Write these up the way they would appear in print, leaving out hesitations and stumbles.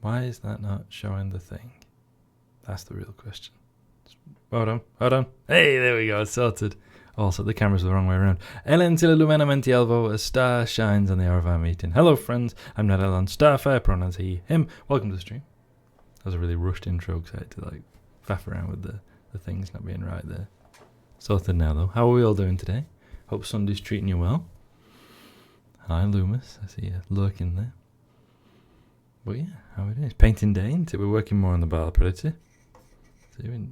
Why is that not showing the thing? That's the real question. Hold on. Hey, there we go, it's sorted. Also, the camera's the wrong way around. Ellen Tilumenamenti Elvo, a star shines on the hour of our meeting. Hello, friends. I'm Narelon, Starfire, pronouns he, him. Welcome to the stream. That was a really rushed intro because I had to faff around with the things not being right there. Sorted now, though. How are we all doing today? Hope Sunday's treating you well. Hi, Loomis. I see you lurking there. But yeah, how are we doing? It's painting day, isn't it? We're working more on the Baal Predator. So you've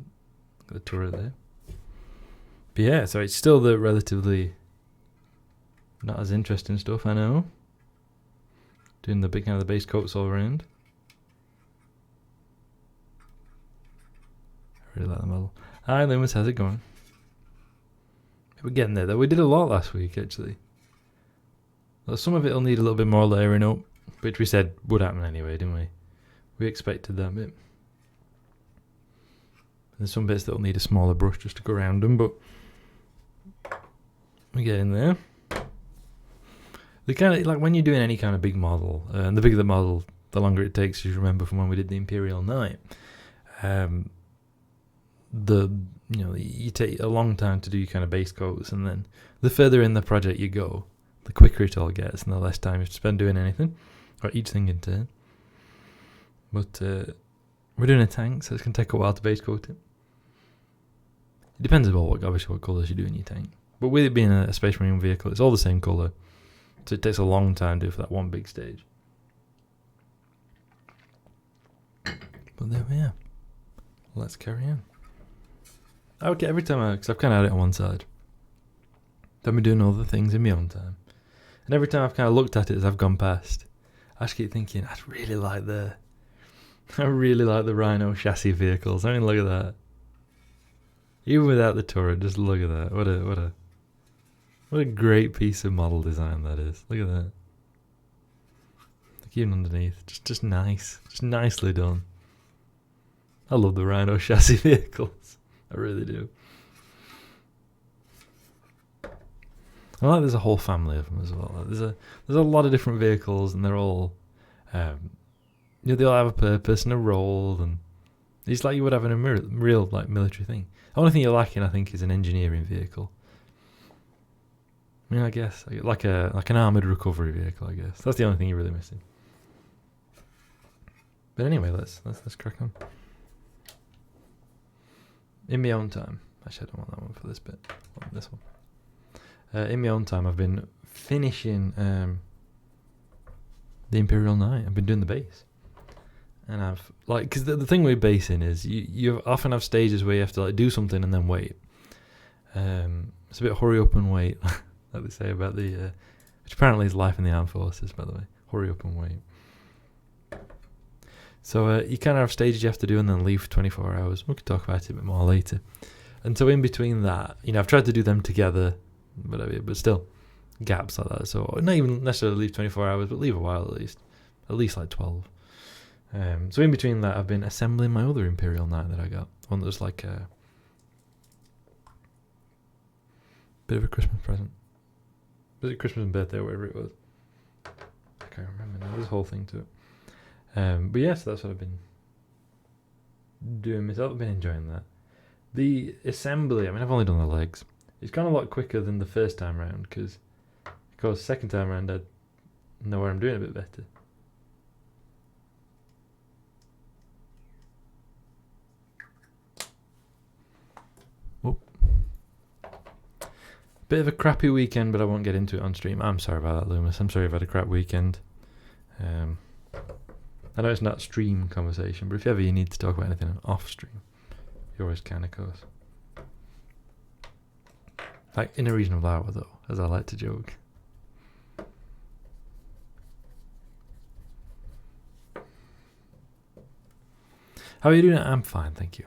got the turret there. But yeah, so it's still the relatively not as interesting stuff, I know. Doing the big kind of the base coats all around. I really like the model. Hi, Loomis. How's it going? We're getting there, though. We did a lot last week, actually. Well, some of it will need a little bit more layering up, which we said would happen anyway, didn't we? We expected that bit. There's some bits that will need a smaller brush just to go around them, but we get in there. The kind of, like when you're doing any kind of big model, and the bigger the model, the longer it takes, as you remember from when we did the Imperial Knight. You take a long time to do your kind of base coats, and then the further in the project you go, the quicker it all gets, and the less time you have to spend doing anything, or each thing in turn. But we're doing a tank, so it's going to take a while to base coat it. It depends on what colours you do in your tank. But with it being a Space Marine vehicle, it's all the same colour, so it takes a long time to do for that one big stage. But there we are. Let's carry on. Okay, every time because I've kind of had it on one side. I've been doing all the things in my own time. And every time I've kind of looked at it as I've gone past, I just keep thinking, I really like the Rhino chassis vehicles. I mean, look at that. Even without the turret, just look at that. What a great piece of model design that is. Look at that. Look even underneath. Just nice. Just nicely done. I love the Rhino chassis vehicles. I really do. I like there's a whole family of them as well. There's a lot of different vehicles, and they're all, they all have a purpose and a role, and it's like you would have in a real military thing. The only thing you're lacking, I think, is an engineering vehicle. I mean, I guess like an armored recovery vehicle. I guess that's the only thing you're really missing. But anyway, let's crack on. In my own time, actually, I don't want that one for this bit. I want this one. In my own time, I've been finishing the Imperial Knight. I've been doing the base, and I've because the thing with basing is you often have stages where you have to do something and then wait. It's a bit hurry up and wait, like they say about the which apparently is life in the armed forces, by the way. Hurry up and wait. So you kind of have stages you have to do and then leave for 24 hours. We could talk about it a bit more later. And so in between that, I've tried to do them together, but still, gaps like that. So not even necessarily leave 24 hours, but leave a while at least like 12. So in between that, I've been assembling my other Imperial Knight that I got. One that was like a bit of a Christmas present. Was it Christmas and birthday or whatever it was? I can't remember now. There's a whole thing to it. But yes, that's what I've been doing myself. I've been enjoying that. The assembly, I've only done the legs. It's gone a lot quicker than the first time round because second time round I know where I'm doing a bit better. Oh. Bit of a crappy weekend, but I won't get into it on stream. I'm sorry about that, Loomis. I'm sorry I've had a crap weekend. I know it's not stream conversation, but if ever you need to talk about anything off stream, you always can, of course. Like in a reasonable hour, though, as I like to joke. How are you doing? I'm fine, thank you.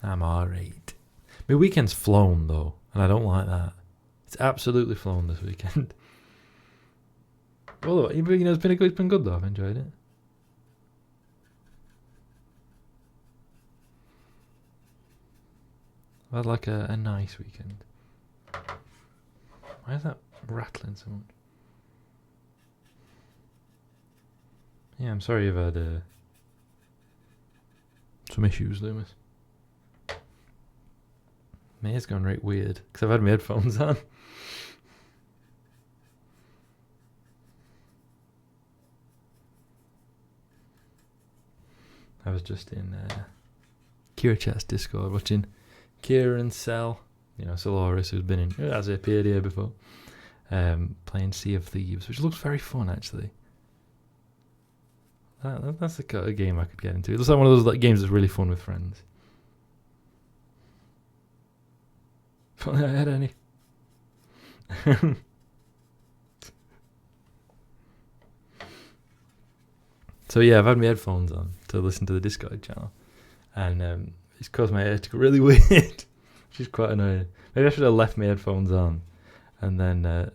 I'm alright. My weekend's flown, though, and I don't like that. It's absolutely flown this weekend. Although, it's been good, though. I've enjoyed it. I had like a nice weekend. Why is that rattling so much? Yeah, I'm sorry you've had some issues, Loomis. My hair's gone right weird because I've had my headphones on. I was just in Kira Chat's Discord watching Kira and Cell, Solaris, who's been in, has appeared here before, playing Sea of Thieves, which looks very fun actually. That's the kind of game I could get into. It looks like one of those games that's really fun with friends. I had any. So yeah, I've had my headphones on to listen to the Discord channel, and it's caused my hair to go really weird, which is quite annoying. Maybe I should have left my headphones on, and then that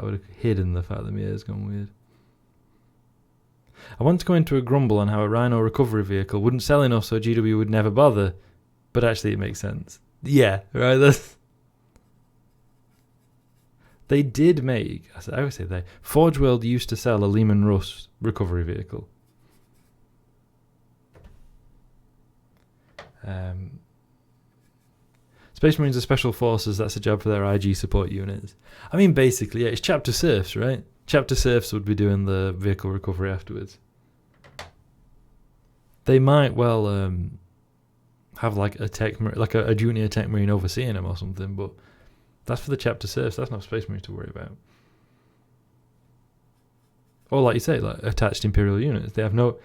would have hidden the fact that my hair's gone weird. I want to go into a grumble on how a Rhino recovery vehicle wouldn't sell enough so GW would never bother, but actually it makes sense. Yeah, right. They did make, I always say they, Forge World used to sell a Lehman Russ recovery vehicle. Space Marines are special forces, that's a job for their IG support units. I mean, basically, yeah, it's Chapter Serfs, right? Chapter Serfs would be doing the vehicle recovery afterwards. They might well have like a junior tech marine overseeing them or something, but that's for the Chapter Serfs, that's not Space Marines to worry about. Or like you say, like attached Imperial units. They have no...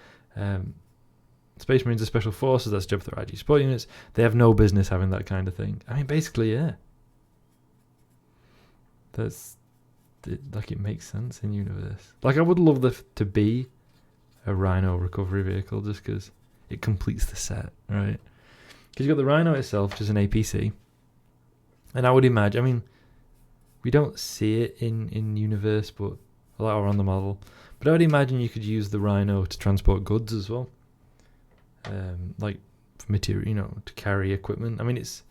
Space Marines are special forces, that's a job for their IG support units. They have no business having that kind of thing. I mean, basically, yeah. It makes sense in universe. Like, I would love to be a Rhino recovery vehicle just because it completes the set, right? Because you've got the Rhino itself, which is an APC. And I would imagine, I mean, we don't see it in universe, but or on the model. But I would imagine you could use the Rhino to transport goods as well. Like for material, to carry equipment. I mean, it's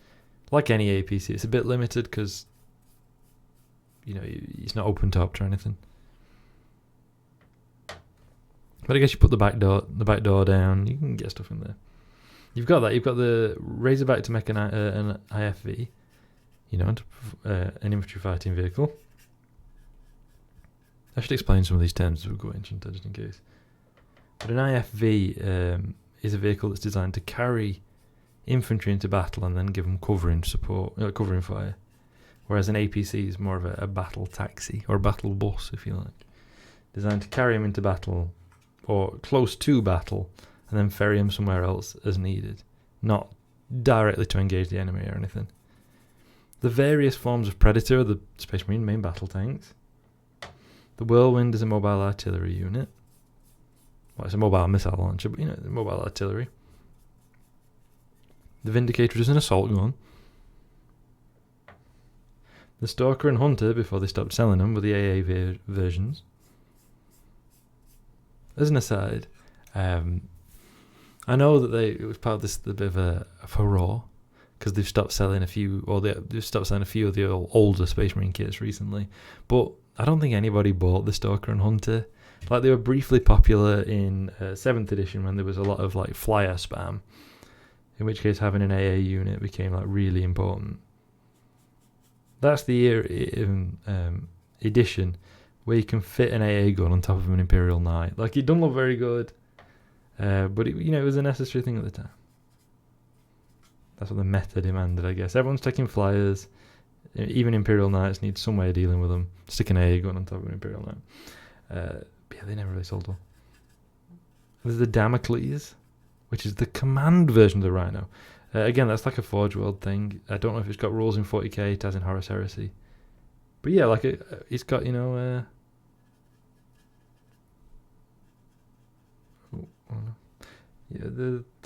like any APC. It's a bit limited because, it's not open top or anything. But I guess you put the back door down, you can get stuff in there. You've got that. You've got the Razorback to make an IFV, an infantry fighting vehicle. I should explain some of these terms as we go into just in case. But an IFV is a vehicle that's designed to carry infantry into battle and then give them covering fire. Whereas an APC is more of a battle taxi or a battle bus, if you like, designed to carry them into battle or close to battle and then ferry them somewhere else as needed, not directly to engage the enemy or anything. The various forms of Predator are the Space Marine main battle tanks. The Whirlwind is a mobile artillery unit. Well, it's a mobile missile launcher, but mobile artillery. The Vindicator is an assault gun. The Stalker and Hunter, before they stopped selling them, were the AA versions. As an aside, I know that it was part of this, a bit of a furore, because they've stopped selling a few, or they've stopped selling a few of the older Space Marine kits recently. But I don't think anybody bought the Stalker and Hunter. Like, they were briefly popular in 7th edition when there was a lot of like flyer spam, in which case having an AA unit became like really important. That's the edition where you can fit an AA gun on top of an Imperial Knight. Like, it doesn't look very good, but it was a necessary thing at the time. That's what the meta demanded, I guess. Everyone's taking flyers. Even Imperial Knights need some way of dealing with them. Stick an AA gun on top of an Imperial Knight. But yeah, they never really sold one. There's the Damocles, which is the command version of the Rhino. Again, that's like a Forge World thing. I don't know if it's got rules in 40k, it has in Horus Heresy. But yeah, like it's got, the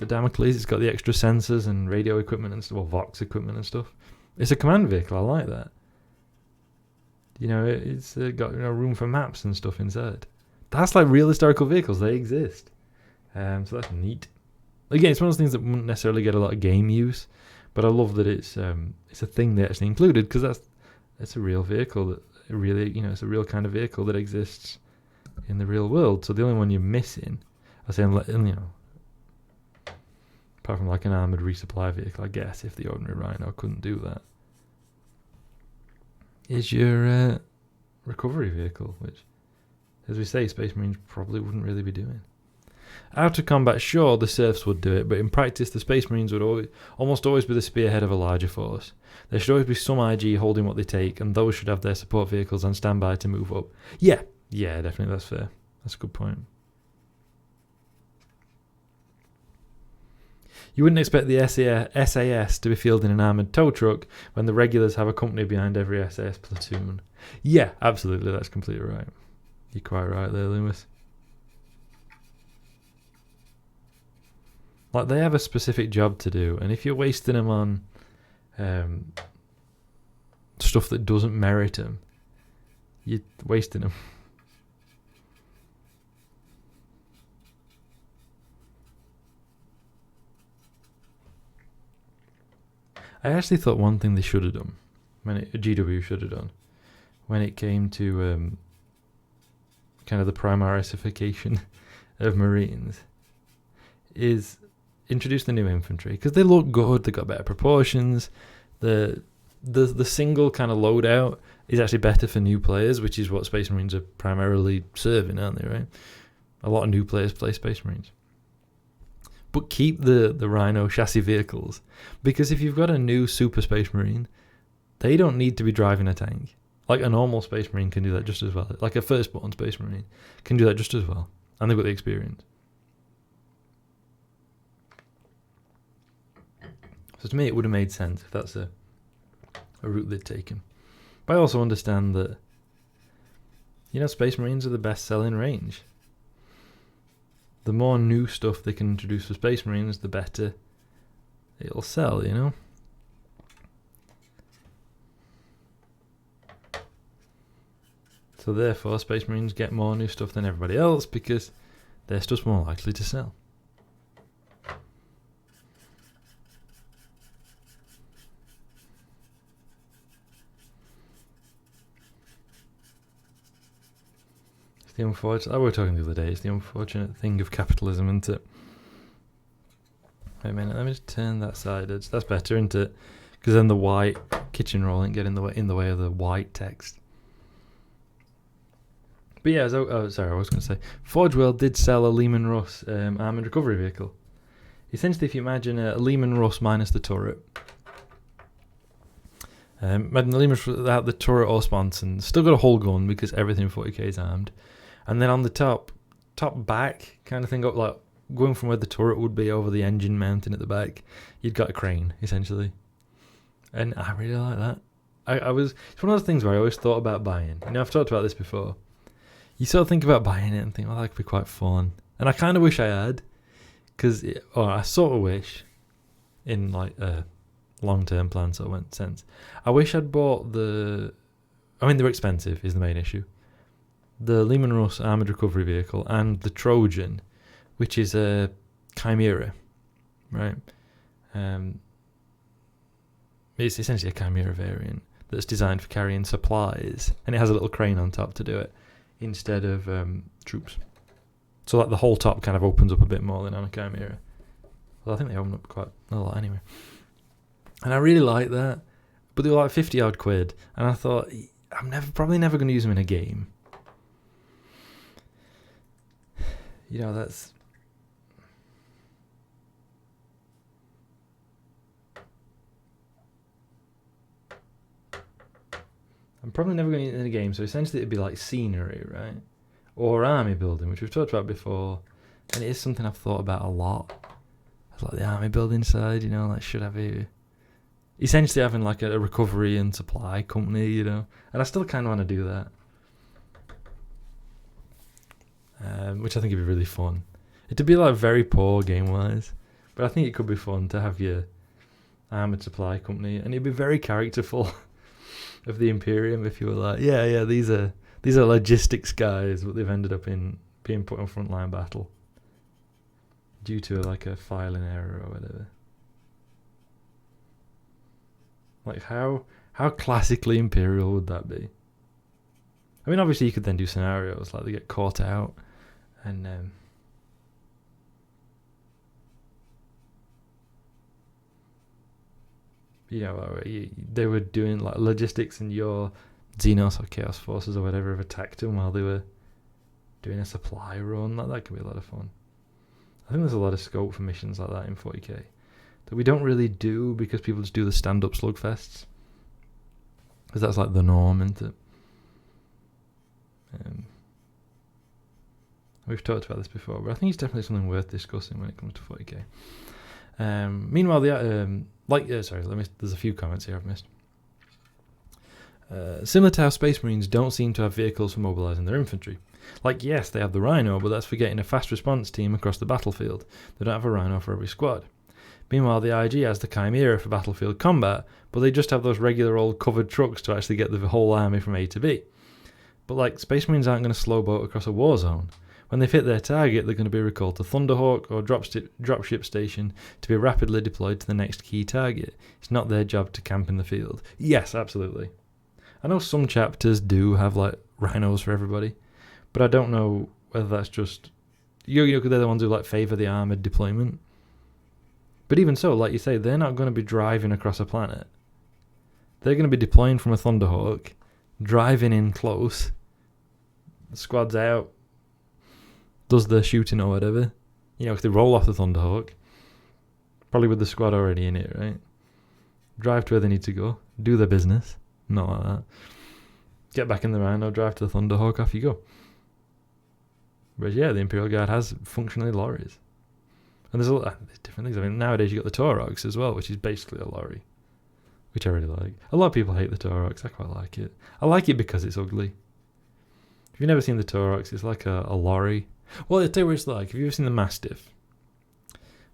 Damocles, it's got the extra sensors and radio equipment and stuff, or Vox equipment and stuff. It's a command vehicle, I like that. It's got room for maps and stuff inside. That's like real historical vehicles, they exist. So that's neat. Again, it's one of those things that wouldn't necessarily get a lot of game use, but I love that it's a thing they actually included, because that's a real vehicle that really, it's a real kind of vehicle that exists in the real world. So the only one you're missing, I say, apart apart from like an armoured resupply vehicle, I guess, if the ordinary Rhino couldn't do that, is your recovery vehicle, which, as we say, Space Marines probably wouldn't really be doing. Out of combat, sure, the serfs would do it, but in practice, the Space Marines would almost always be the spearhead of a larger force. There should always be some IG holding what they take, and those should have their support vehicles on standby to move up. Yeah, definitely, that's fair. That's a good point. You wouldn't expect the SAS to be fielding an armoured tow truck when the regulars have a company behind every SAS platoon. Yeah, absolutely, that's completely right. You're quite right there, Loomis. Like, they have a specific job to do, and if you're wasting them on stuff that doesn't merit them, you're wasting them. I actually thought one thing they should have done, GW should have done, when it came to kind of the primarisification of Marines, is introduce the new infantry, because they look good, they got better proportions, the single kind of loadout is actually better for new players, which is what Space Marines are primarily serving, aren't they, right? A lot of new players play Space Marines. But keep the Rhino chassis vehicles, because if you've got a new Super Space Marine, they don't need to be driving a tank. Like a normal Space Marine can do that just as well. Like a firstborn Space Marine can do that just as well. And they've got the experience. So to me, it would have made sense if that's a route they'd taken. But I also understand that, Space Marines are the best selling range. The more new stuff they can introduce for Space Marines, the better it'll sell, So therefore, Space Marines get more new stuff than everybody else because their stuff's more likely to sell. We were talking the other day, it's the unfortunate thing of capitalism, isn't it? Wait a minute, let me just turn that side. That's better, isn't it? Because then the white kitchen roll ain't getting in the way of the white text. But yeah, I was going to say, Forge World did sell a Lehman Russ armoured recovery vehicle. Essentially, if you imagine a Lehman Russ minus the turret, imagine the Lehman Russ without the turret or sponson, still got a whole gun because everything 40k is armed. And then on the top back kind of thing, up like going from where the turret would be over the engine mounting at the back, you'd got a crane essentially, and I really like that. It's one of those things where I always thought about buying. I've talked about this before. You sort of think about buying it and think, that could be quite fun, and I kind of wish I had, I sort of wish, in like a long-term plan sort of sense, I wish I'd bought they're expensive is the main issue. The Lehman Russ armoured recovery vehicle and the Trojan, which is a Chimera, right? It's essentially a Chimera variant that's designed for carrying supplies, and it has a little crane on top to do it instead of troops. So like the whole top kind of opens up a bit more than on a Chimera. Well, I think they open up quite a lot anyway. And I really like that, but they were like 50 odd quid, and I thought, I'm probably never going to use them in a game. That's... I'm probably never going to use it in a game, so essentially it'd be like scenery, right? Or army building, which we've talked about before, and it is something I've thought about a lot. It's like the army building side, should have essentially having like a recovery and supply company, and I still kind of want to do that. Which I think would be really fun. It'd be like very poor game-wise, but I think it could be fun to have your armoured supply company, and it'd be very characterful of the Imperium if you were like, these are logistics guys, but they've ended up in being put on frontline battle due to like a filing error or whatever. Like how classically Imperial would that be? Obviously you could then do scenarios like they get caught out, and they were doing like logistics, and your Xenos or Chaos Forces or whatever have attacked them while they were doing a supply run. That could be a lot of fun. I think there's a lot of scope for missions like that in 40k that we don't really do because people just do the stand-up slugfests, because that's like the norm, isn't it? We've talked about this before, but I think it's definitely something worth discussing when it comes to 40k. Meanwhile, there's a few comments here I've missed. Similar to how Space Marines don't seem to have vehicles for mobilising their infantry. Like, yes, they have the Rhino, but that's for getting a fast response team across the battlefield. They don't have a Rhino for every squad. Meanwhile, the IG has the Chimera for battlefield combat, but they just have those regular old covered trucks to actually get the whole army from A to B. But like, Space Marines aren't going to slow boat across a war zone. When they've hit their target, they're going to be recalled to Thunderhawk or dropship station to be rapidly deployed to the next key target. It's not their job to camp in the field. Yes, absolutely. I know some chapters do have like Rhinos for everybody, but I don't know whether that's just they're the ones who like favour the armoured deployment. But even so, like you say, they're not going to be driving across a planet. They're going to be deploying from a Thunderhawk, driving in close, the squad's out, does their shooting or whatever. If they roll off the Thunderhawk, probably with the squad already in it, right? Drive to where they need to go, do their business, not like that. Get back in the Rhino, drive to the Thunderhawk, off you go. But yeah, the Imperial Guard has functionally lorries. And there's different things. I mean, nowadays you got the Taurox as well, which is basically a lorry, which I really like. A lot of people hate the Taurox. I quite like it. I like it because it's ugly. If you've never seen the Taurox, it's like a lorry. Well, I'll tell you what it's like. Have you ever seen the Mastiff?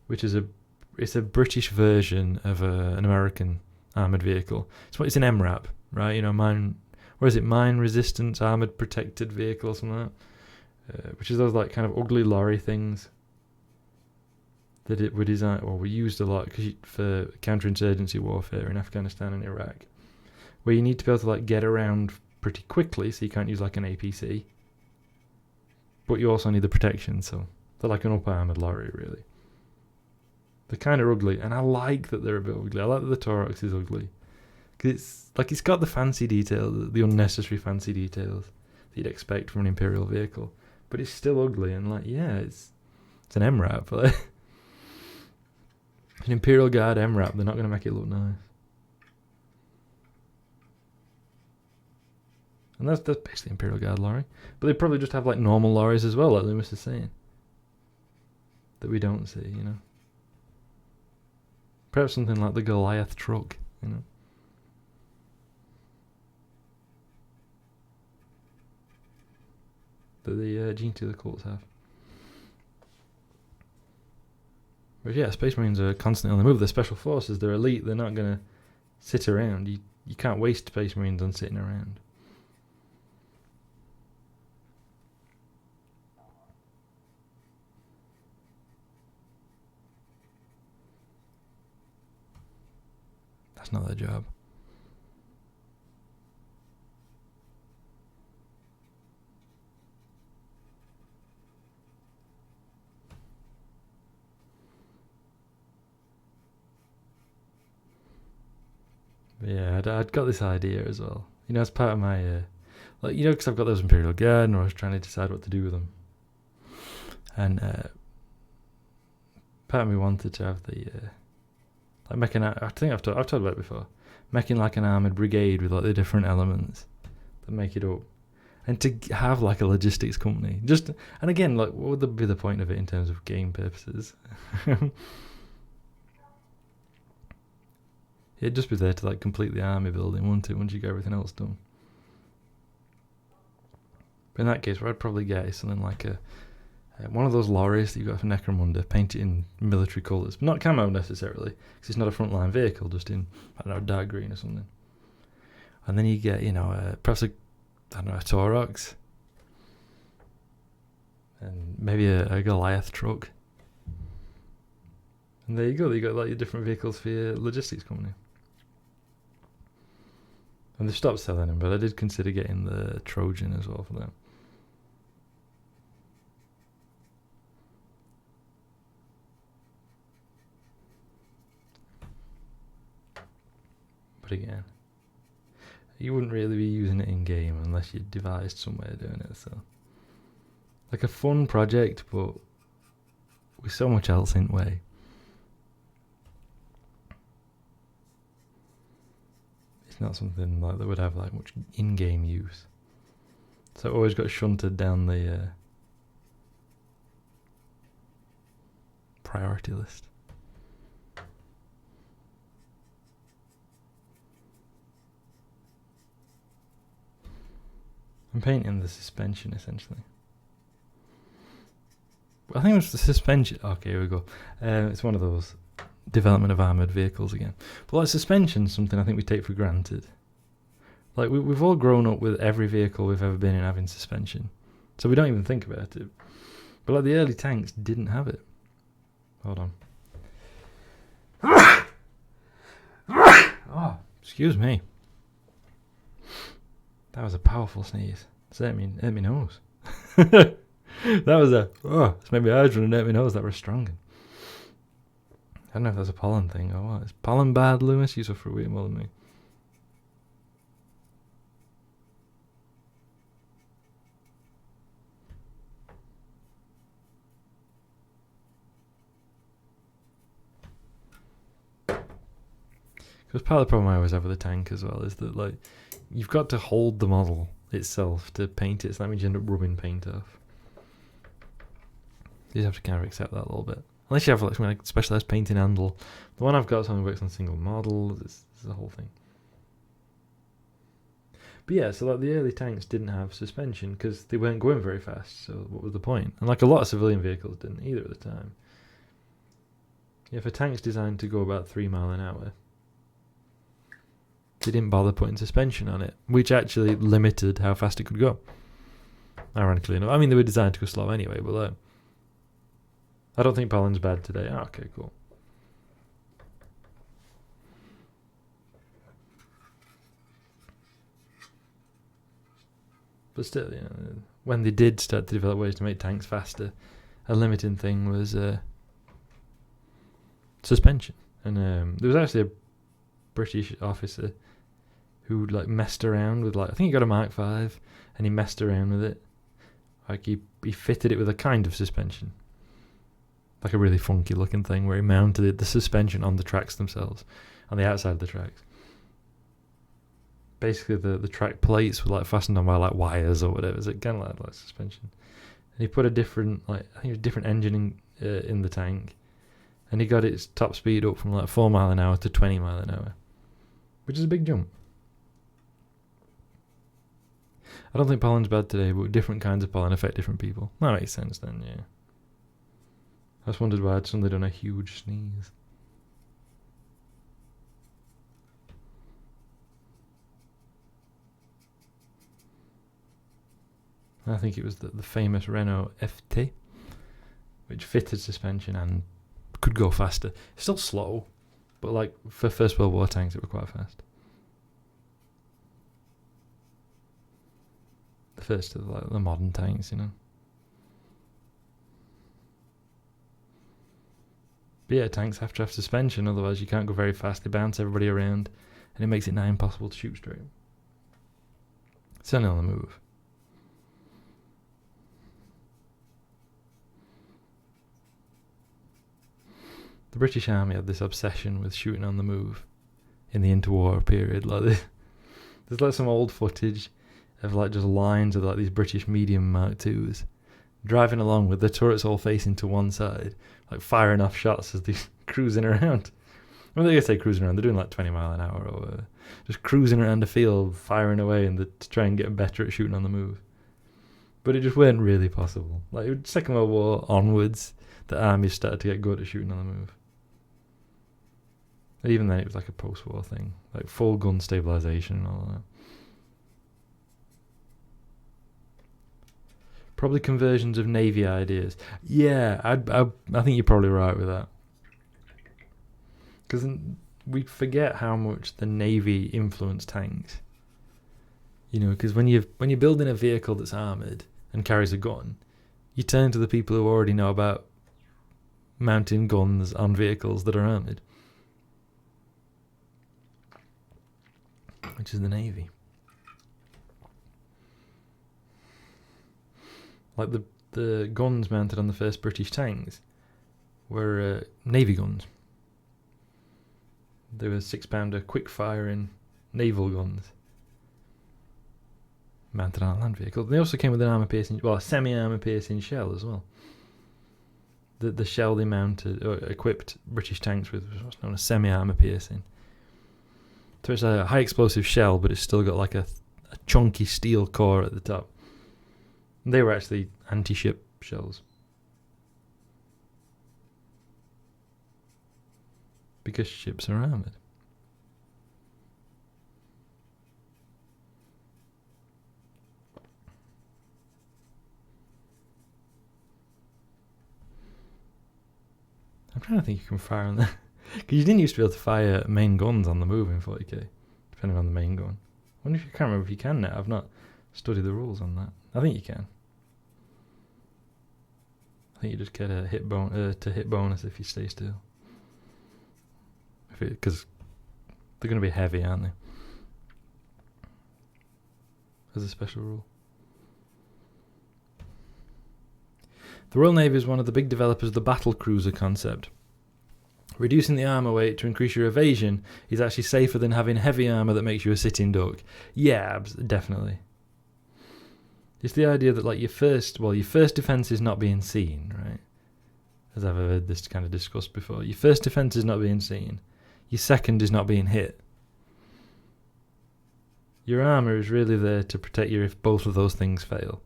Which is a British version of an American armoured vehicle. It's an MRAP, right? Mine resistance armoured protected vehicle or something like that. Which is those like kind of ugly lorry things that it were designed, or were used a lot for counterinsurgency warfare in Afghanistan and Iraq, where you need to be able to like get around pretty quickly, so you can't use like an APC, but you also need the protection, so they're like an upper armoured lorry, really. They're kind of ugly, and I like that they're a bit ugly. I like that the Taurox is ugly, because it's got the fancy details, the unnecessary fancy details that you'd expect from an Imperial vehicle, but it's still ugly, and it's an MRAP, like. An Imperial Guard MRAP, they're not going to make it look nice. And that's basically Imperial Guard lorry. But they probably just have like normal lorries as well, like Loomis is saying. That we don't see, Perhaps something like the Goliath truck, That the Gene Stealer cults have. But yeah, Space Marines are constantly on the move. They're special forces. They're elite. They're not going to sit around. You can't waste Space Marines on sitting around. That's not their job. But yeah, I'd got this idea as well. As part of my, because I've got those Imperial Guard, and I was trying to decide what to do with them. And part of me wanted to have the, making. I think I've talked about it before. Making like an armoured brigade with like the different elements that make it up, and to have like a logistics company. And again, like, what would be the point of it in terms of game purposes? It'd just be there to like complete the army building, wouldn't it, once you get everything else done. But in that case, what I'd probably get is something like one of those lorries that you got for Necromunda, painted in military colours, but not camo necessarily, because it's not a frontline vehicle, just in, dark green or something. And then you get, perhaps a Taurox, and maybe a Goliath truck. And there you go, you got like your different vehicles for your logistics company. And they've stopped selling them, but I did consider getting the Trojan as well for them. But again, you wouldn't really be using it in game unless you devised some way of doing it. So, like a fun project, but with so much else in way. It's not something like that would have like much in-game use. So it always got shunted down the priority list. I'm painting the suspension essentially. I think it was the suspension. Okay, here we go. It's one of those development of armoured vehicles again. But like suspension's something I think we take for granted. Like we've all grown up with every vehicle we've ever been in having suspension. So we don't even think about it. But like the early tanks didn't have it. Hold on. Oh, excuse me. That was a powerful sneeze. It's hurt me nose. That was it's made my eyes run and hurt my nose. That was strong. I don't know if that's a pollen thing or what. Is pollen bad, Lewis? You suffer way more than me. Because part of the problem I always have with the tank as well is that like you've got to hold the model itself to paint it, so that means you end up rubbing paint off. You just have to kind of accept that a little bit. Unless you have like specialised painting handle. The one I've got only works on single models. It's the whole thing. But yeah, so like the early tanks didn't have suspension because they weren't going very fast. So what was the point? And like a lot of civilian vehicles didn't either at the time. If a tank's designed to go about 3 miles an hour, they didn't bother putting suspension on it, which actually limited how fast it could go. Ironically enough, I mean they were designed to go slow anyway, but I don't think pollen's bad today. Oh, okay, cool. But still, you know, when they did start to develop ways to make tanks faster, a limiting thing was suspension. And there was actually a British officer who like messed around with I think he got a Mark V and he messed around with it. Like he fitted it with a kind of suspension. Like a really funky looking thing where he mounted the suspension on the tracks themselves, on the outside of the tracks. Basically the track plates were like fastened on by like wires or whatever. It's kind of like suspension. And he put a different I think a different engine in the tank, and he got its top speed up from like 4 miles an hour to 20 miles an hour, which is a big jump. I don't think pollen's bad today, but different kinds of pollen affect different people. That makes sense then, yeah. I just wondered why I'd suddenly done a huge sneeze. I think it was the famous Renault FT, which fitted suspension and could go faster. It's still slow, but like for First World War tanks, it was quite fast. The first of like the modern tanks, you know. But yeah, tanks have to have suspension, otherwise you can't go very fast. They bounce everybody around, and it makes it nigh impossible to shoot straight. Certainly on the move. The British Army had this obsession with shooting on the move in the interwar period. Like there's like some old footage of like just lines of like these British medium Mark IIs driving along with the turrets all facing to one side, like firing off shots as they're cruising around. When they say cruising around, they're doing like 20 miles an hour or just cruising around the field, firing away to try and get better at shooting on the move. But it just weren't really possible. Like Second World War onwards, the armies started to get good at shooting on the move. And even then, it was like a post-war thing, like full gun stabilization and all of that. Probably conversions of Navy ideas. Yeah, I think you're probably right with that. Because we forget how much the Navy influenced tanks. You know, because when you're building a vehicle that's armoured and carries a gun, you turn to the people who already know about mounting guns on vehicles that are armoured. which is the Navy. Like the guns mounted on the first British tanks were Navy guns. They were 6-pounder quick-firing naval guns mounted on a land vehicle. They also came with an armor-piercing, well, a semi-armor-piercing shell as well. The shell they mounted or equipped British tanks with was what's known as semi-armor-piercing. So it's a high-explosive shell, but it's still got like a chunky steel core at the top. And they were actually anti-ship shells. Because ships are armoured. I'm trying to think you can fire on that. Because you didn't used to be able to fire main guns on the move in 40k, depending on the main gun. I wonder if you can't remember if you can now. I've not studied the rules on that. I think you can. I think you just get a hit bonus if you stay still. Because they're going to be heavy, aren't they? As a special rule. The Royal Navy is one of the big developers of the battle cruiser concept. Reducing the armour weight to increase your evasion is actually safer than having heavy armour that makes you a sitting duck. Yeah, definitely. It's the idea that like your first defence is not being seen, right? As I've heard this kind of discussed before. Your first defence is not being seen. Your second is not being hit. Your armour is really there to protect you if both of those things fail.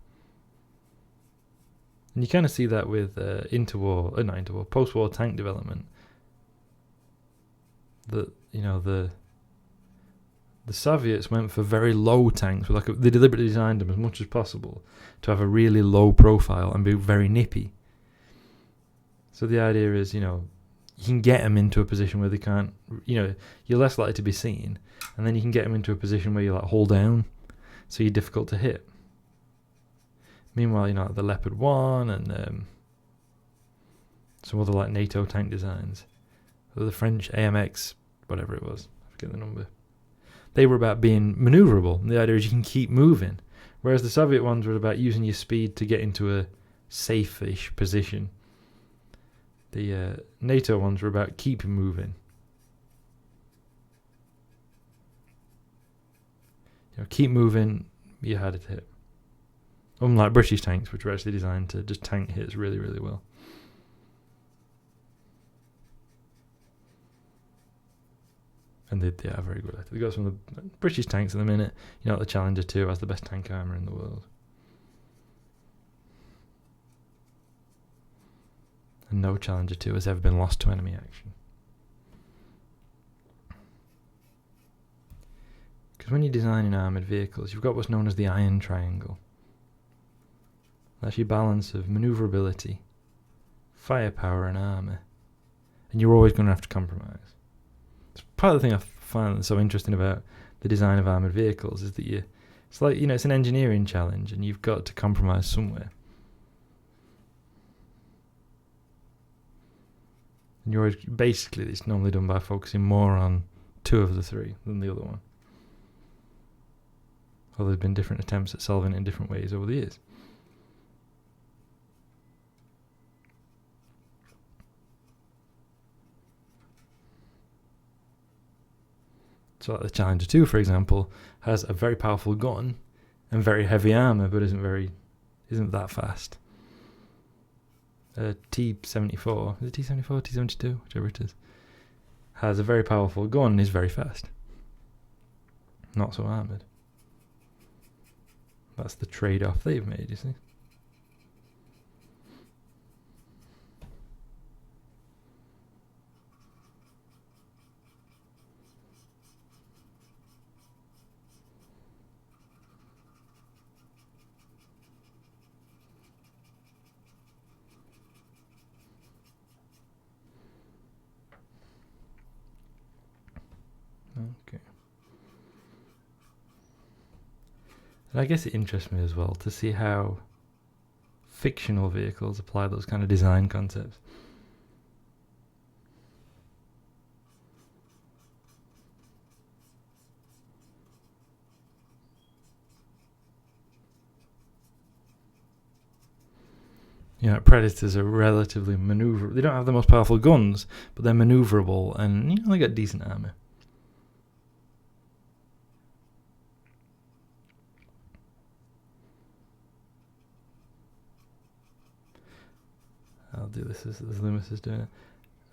And you kind of see that with post-war tank development. That the Soviets went for very low tanks. They deliberately designed them as much as possible to have a really low profile and be very nippy. So the idea is, you can get them into a position where they can't, you're less likely to be seen, and then you can get them into a position where you hold down, so you're difficult to hit. Meanwhile, the Leopard 1 and some other NATO tank designs, or the French AMX, whatever it was, I forget the number. They were about being manoeuvrable. The idea is you can keep moving, whereas the Soviet ones were about using your speed to get into a safe-ish position. The NATO ones were about keeping moving. Keep moving, you're harder to hit. Unlike British tanks, which were actually designed to just tank hits really, really well. And they are very good at it. They've got some of the British tanks at the minute. The Challenger 2 has the best tank armour in the world. And no Challenger 2 has ever been lost to enemy action. Because when you're designing armoured vehicles, you've got what's known as the iron triangle. That's your balance of manoeuvrability, firepower and armour. And you're always going to have to compromise. It's part of the thing I find that's so interesting about the design of armoured vehicles is that it's like, it's an engineering challenge and you've got to compromise somewhere. And it's normally done by focusing more on two of the three than the other one. Although there's been different attempts at solving it in different ways over the years. So like the Challenger 2, for example, has a very powerful gun and very heavy armour, but isn't that fast. T-74, is it T-74, T-72, whichever it is, has a very powerful gun and is very fast. Not so armoured. That's the trade-off they've made, you see. Okay. And I guess it interests me as well to see how fictional vehicles apply those kind of design concepts. You know, Predators are relatively maneuverable. They don't have the most powerful guns, but they're maneuverable, and they got decent armor. I'll do this as Loomis is doing it.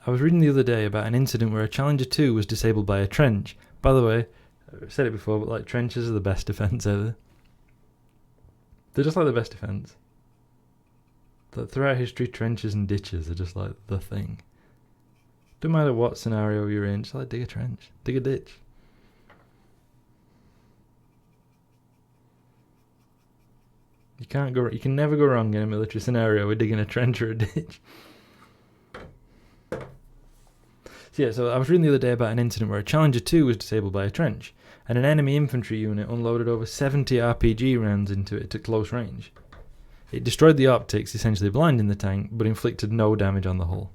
I was reading the other day about an incident where a Challenger 2 was disabled by a trench. By the way, I've said it before, but trenches are the best defense ever. They're just the best defense. Throughout history, trenches and ditches are just the thing. Don't matter what scenario you're in, just dig a trench, dig a ditch. You can never go wrong in a military scenario with digging a trench or a ditch. So I was reading the other day about an incident where a Challenger 2 was disabled by a trench, and an enemy infantry unit unloaded over 70 RPG rounds into it at close range. It destroyed the optics, essentially blinding the tank, but inflicted no damage on the hull.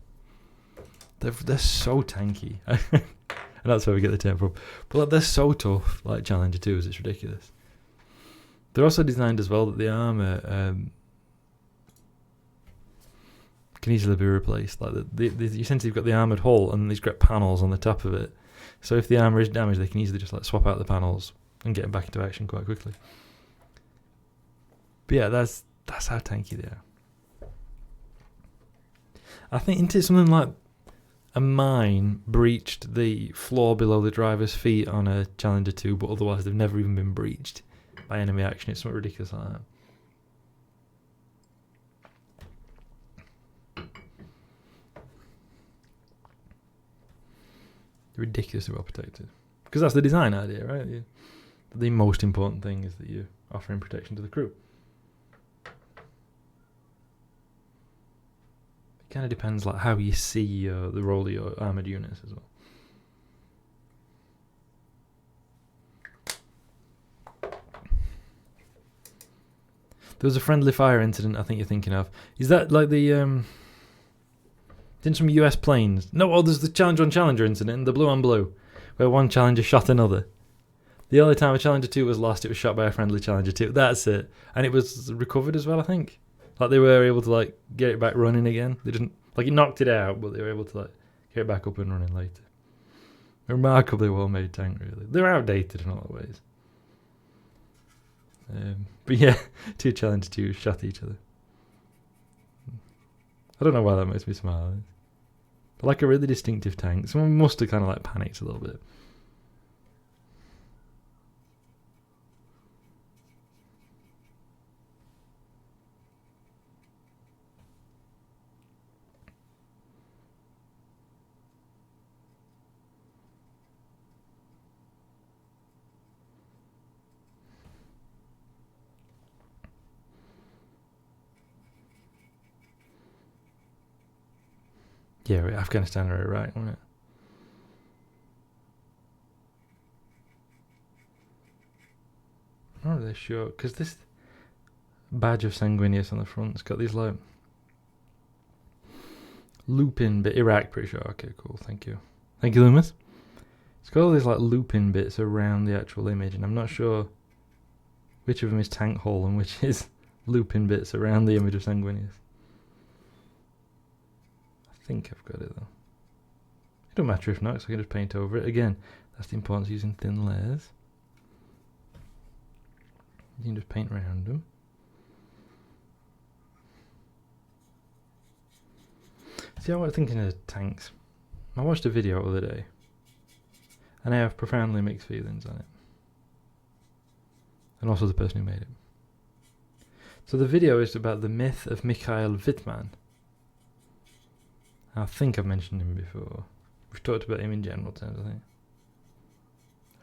They're so tanky. And that's where we get the term from. But they're so tough, Challenger 2s, it's ridiculous. They're also designed as well that the armour can easily be replaced. Essentially you've got the armoured hull and these great panels on the top of it. So if the armour is damaged, they can easily just swap out the panels and get them back into action quite quickly. But yeah, that's how tanky they are. I think into something like a mine breached the floor below the driver's feet on a Challenger 2, but otherwise they've never even been breached by enemy action. It's something ridiculous like that. Ridiculously well protected. Because that's the design idea, right? The most important thing is that you're offering protection to the crew. It kind of depends how you see the role of your armoured units as well. There was a friendly fire incident I think you're thinking of. Is that the didn't some US planes? No, there's the Challenger on Challenger incident, the blue on blue, where one Challenger shot another. The only time a Challenger 2 was lost, it was shot by a friendly Challenger 2. That's it. And it was recovered as well, I think. They were able to get it back running again. They didn't it knocked it out, but they were able to get it back up and running later. A remarkably well made tank, really. They're outdated in a lot of ways. But yeah, two Challenger 2s shot each other. I don't know why that makes me smile. But a really distinctive tank. Someone must have kind of panicked a little bit. Yeah, Afghanistan or Iraq, wasn't it? I'm not really sure, because this badge of Sanguinius on the front, it's got these loop-in bit. Iraq, pretty sure. Okay, cool. Thank you, Loomis. It's got all these loop-in bits around the actual image, and I'm not sure which of them is tank hull and which is loop-in bits around the image of Sanguinius. I think I've got it though. It don't matter if not, because I can just paint over it. Again, that's the importance of using thin layers. You can just paint around them. See, I was thinking of tanks. I watched a video the other day, and I have profoundly mixed feelings on it. And also the person who made it. So the video is about the myth of Mikhail Wittmann. I think I've mentioned him before. We've talked about him in general terms, I think.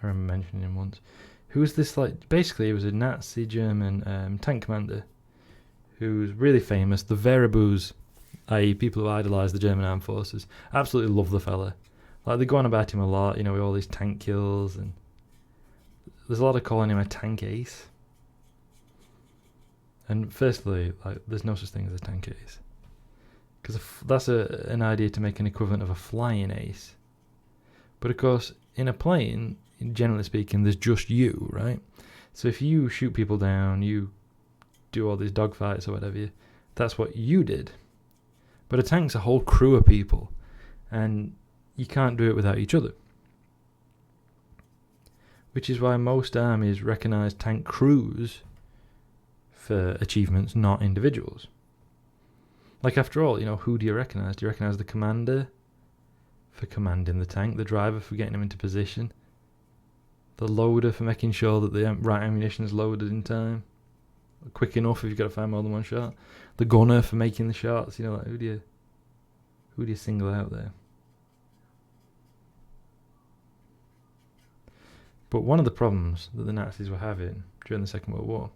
I remember mentioning him once. Who was this basically he was a Nazi German tank commander who was really famous. The Wehrabus, i.e. people who idolise the German armed forces, absolutely love the fella. They go on about him a lot, with all these tank kills, and there's a lot of calling him a tank ace. And firstly, there's no such thing as a tank ace. Because that's an idea to make an equivalent of a flying ace. But of course, in a plane, generally speaking, there's just you, right? So if you shoot people down, you do all these dogfights or whatever, that's what you did. But a tank's a whole crew of people, and you can't do it without each other. Which is why most armies recognise tank crews for achievements, not individuals. Like, after all, who do you recognise? Do you recognise the commander for commanding the tank, the driver for getting him into position, the loader for making sure that the right ammunition is loaded in time, quick enough if you've got to fire more than one shot, the gunner for making the shots? Who do you single out there? But one of the problems that the Nazis were having during the Second World War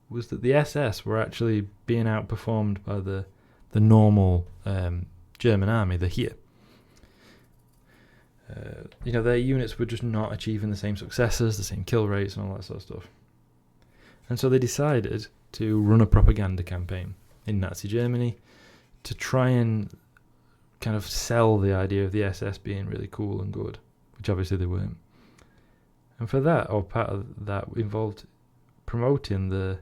was that the SS were actually being outperformed by the normal German army, the Heer. Their units were just not achieving the same successes, the same kill rates and all that sort of stuff. And so they decided to run a propaganda campaign in Nazi Germany to try and kind of sell the idea of the SS being really cool and good, which obviously they weren't. And for that, or part of that, involved promoting the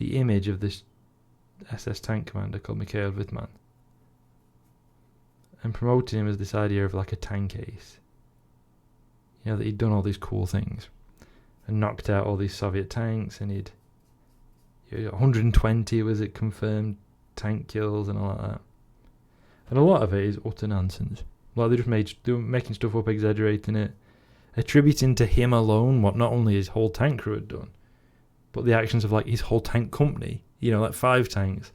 image of this SS tank commander called Mikhail Wittmann, and promoting him as this idea of like a tank ace. That he'd done all these cool things and knocked out all these Soviet tanks, and he'd 120 was it confirmed tank kills and all like that. And a lot of it is utter nonsense. Like they were making stuff up, exaggerating it, attributing to him alone what not only his whole tank crew had done, but the actions of like his whole tank company. Like 5 tanks,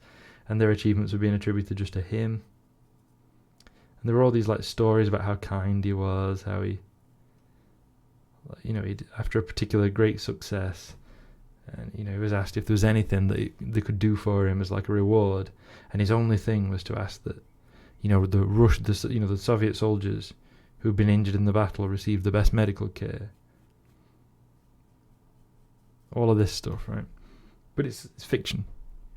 and their achievements were being attributed just to him. And there were all these like stories about how kind he was, how he, he'd, after a particular great success, and he was asked if there was anything that they could do for him as like a reward, and his only thing was to ask that, the Soviet soldiers who'd been injured in the battle received the best medical care. All of this stuff, right? But it's fiction.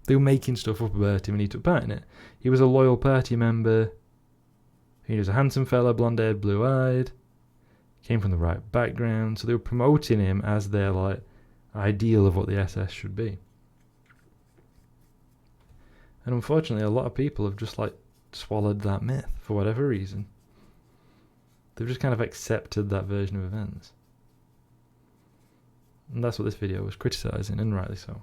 They were making stuff up about him, and he took part in it. He was a loyal party member. He was a handsome fella, blonde-haired, blue-eyed. Came from the right background, so they were promoting him as their like ideal of what the SS should be. And unfortunately, a lot of people have just like swallowed that myth for whatever reason. They've just kind of accepted that version of events. And that's what this video was criticising, and rightly so.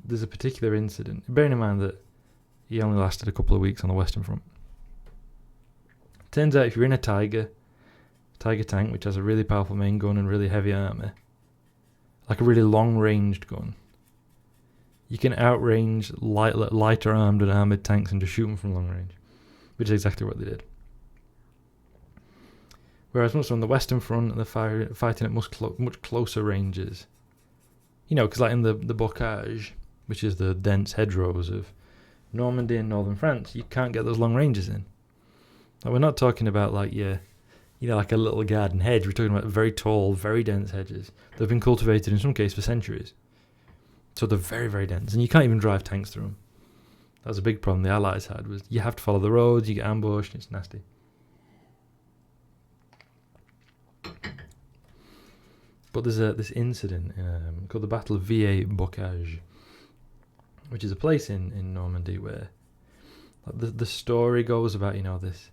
There's a particular incident, bearing in mind that he only lasted a couple of weeks on the Western Front. Turns out if you're in a Tiger tank, which has a really powerful main gun and really heavy armour, like a really long-ranged gun, you can outrange lighter armed and armoured tanks and just shoot them from long range, which is exactly what they did. Whereas once on the Western Front, they're fighting at much closer ranges. Because like in the bocage, which is the dense hedgerows of Normandy and northern France, you can't get those long ranges in. Like, we're not talking about like like a little garden hedge. We're talking about very tall, very dense hedges that have been cultivated in some cases for centuries. So they're very, very dense, and you can't even drive tanks through them. That was a big problem the Allies had, was you have to follow the roads, you get ambushed, it's nasty. But there's this incident called the Battle of Villers-Bocage, which is a place in Normandy where the story goes about this,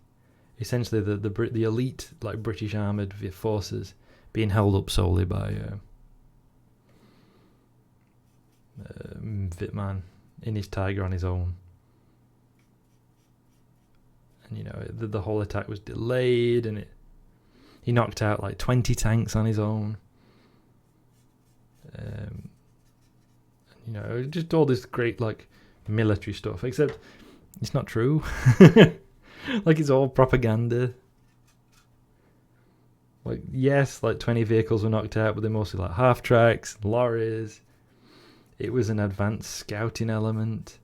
essentially the elite like British armoured forces being held up solely by Wittmann in his Tiger on his own. And the whole attack was delayed, and he knocked out like 20 tanks on his own. Just all this great like military stuff, except it's not true. Like, it's all propaganda. Like, yes, like 20 vehicles were knocked out, but they're mostly like half tracks, lorries. It was an advanced scouting element,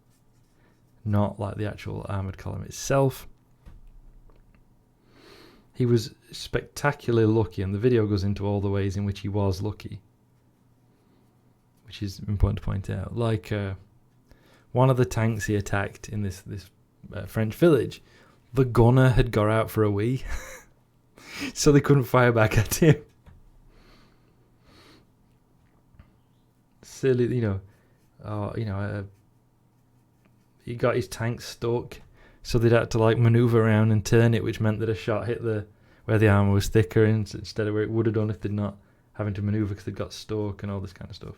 not like the actual armoured column itself. He was spectacularly lucky, and the video goes into all the ways in which he was lucky, which is important to point out. Like, one of the tanks he attacked in this French village, the gunner had got out for a wee, so they couldn't fire back at him. Silly, he got his tank stuck, so they'd had to like maneuver around and turn it, which meant that a shot hit where the armor was thicker instead of where it would have done if they'd not having to maneuver because they'd got stuck and all this kind of stuff.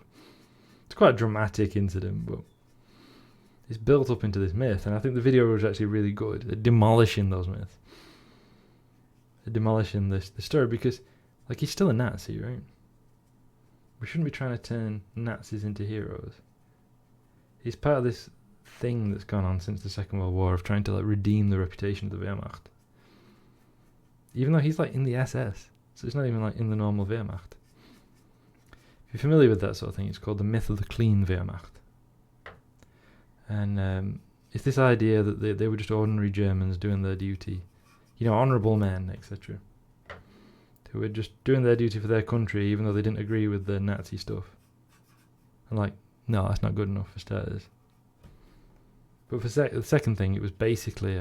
It's quite a dramatic incident, but it's built up into this myth, and I think the video was actually really good at demolishing those myths, at demolishing the story, because like he's still a Nazi, right? We shouldn't be trying to turn Nazis into heroes. He's part of this thing that's gone on since the Second World War of trying to like redeem the reputation of the Wehrmacht. Even though he's like in the SS, so it's not even like in the normal Wehrmacht. If you're familiar with that sort of thing, it's called the myth of the clean Wehrmacht. And it's this idea that they were just ordinary Germans doing their duty, honourable men, etc., who were just doing their duty for their country even though they didn't agree with the Nazi stuff. And like, no, that's not good enough for starters. But for the second thing, it was basically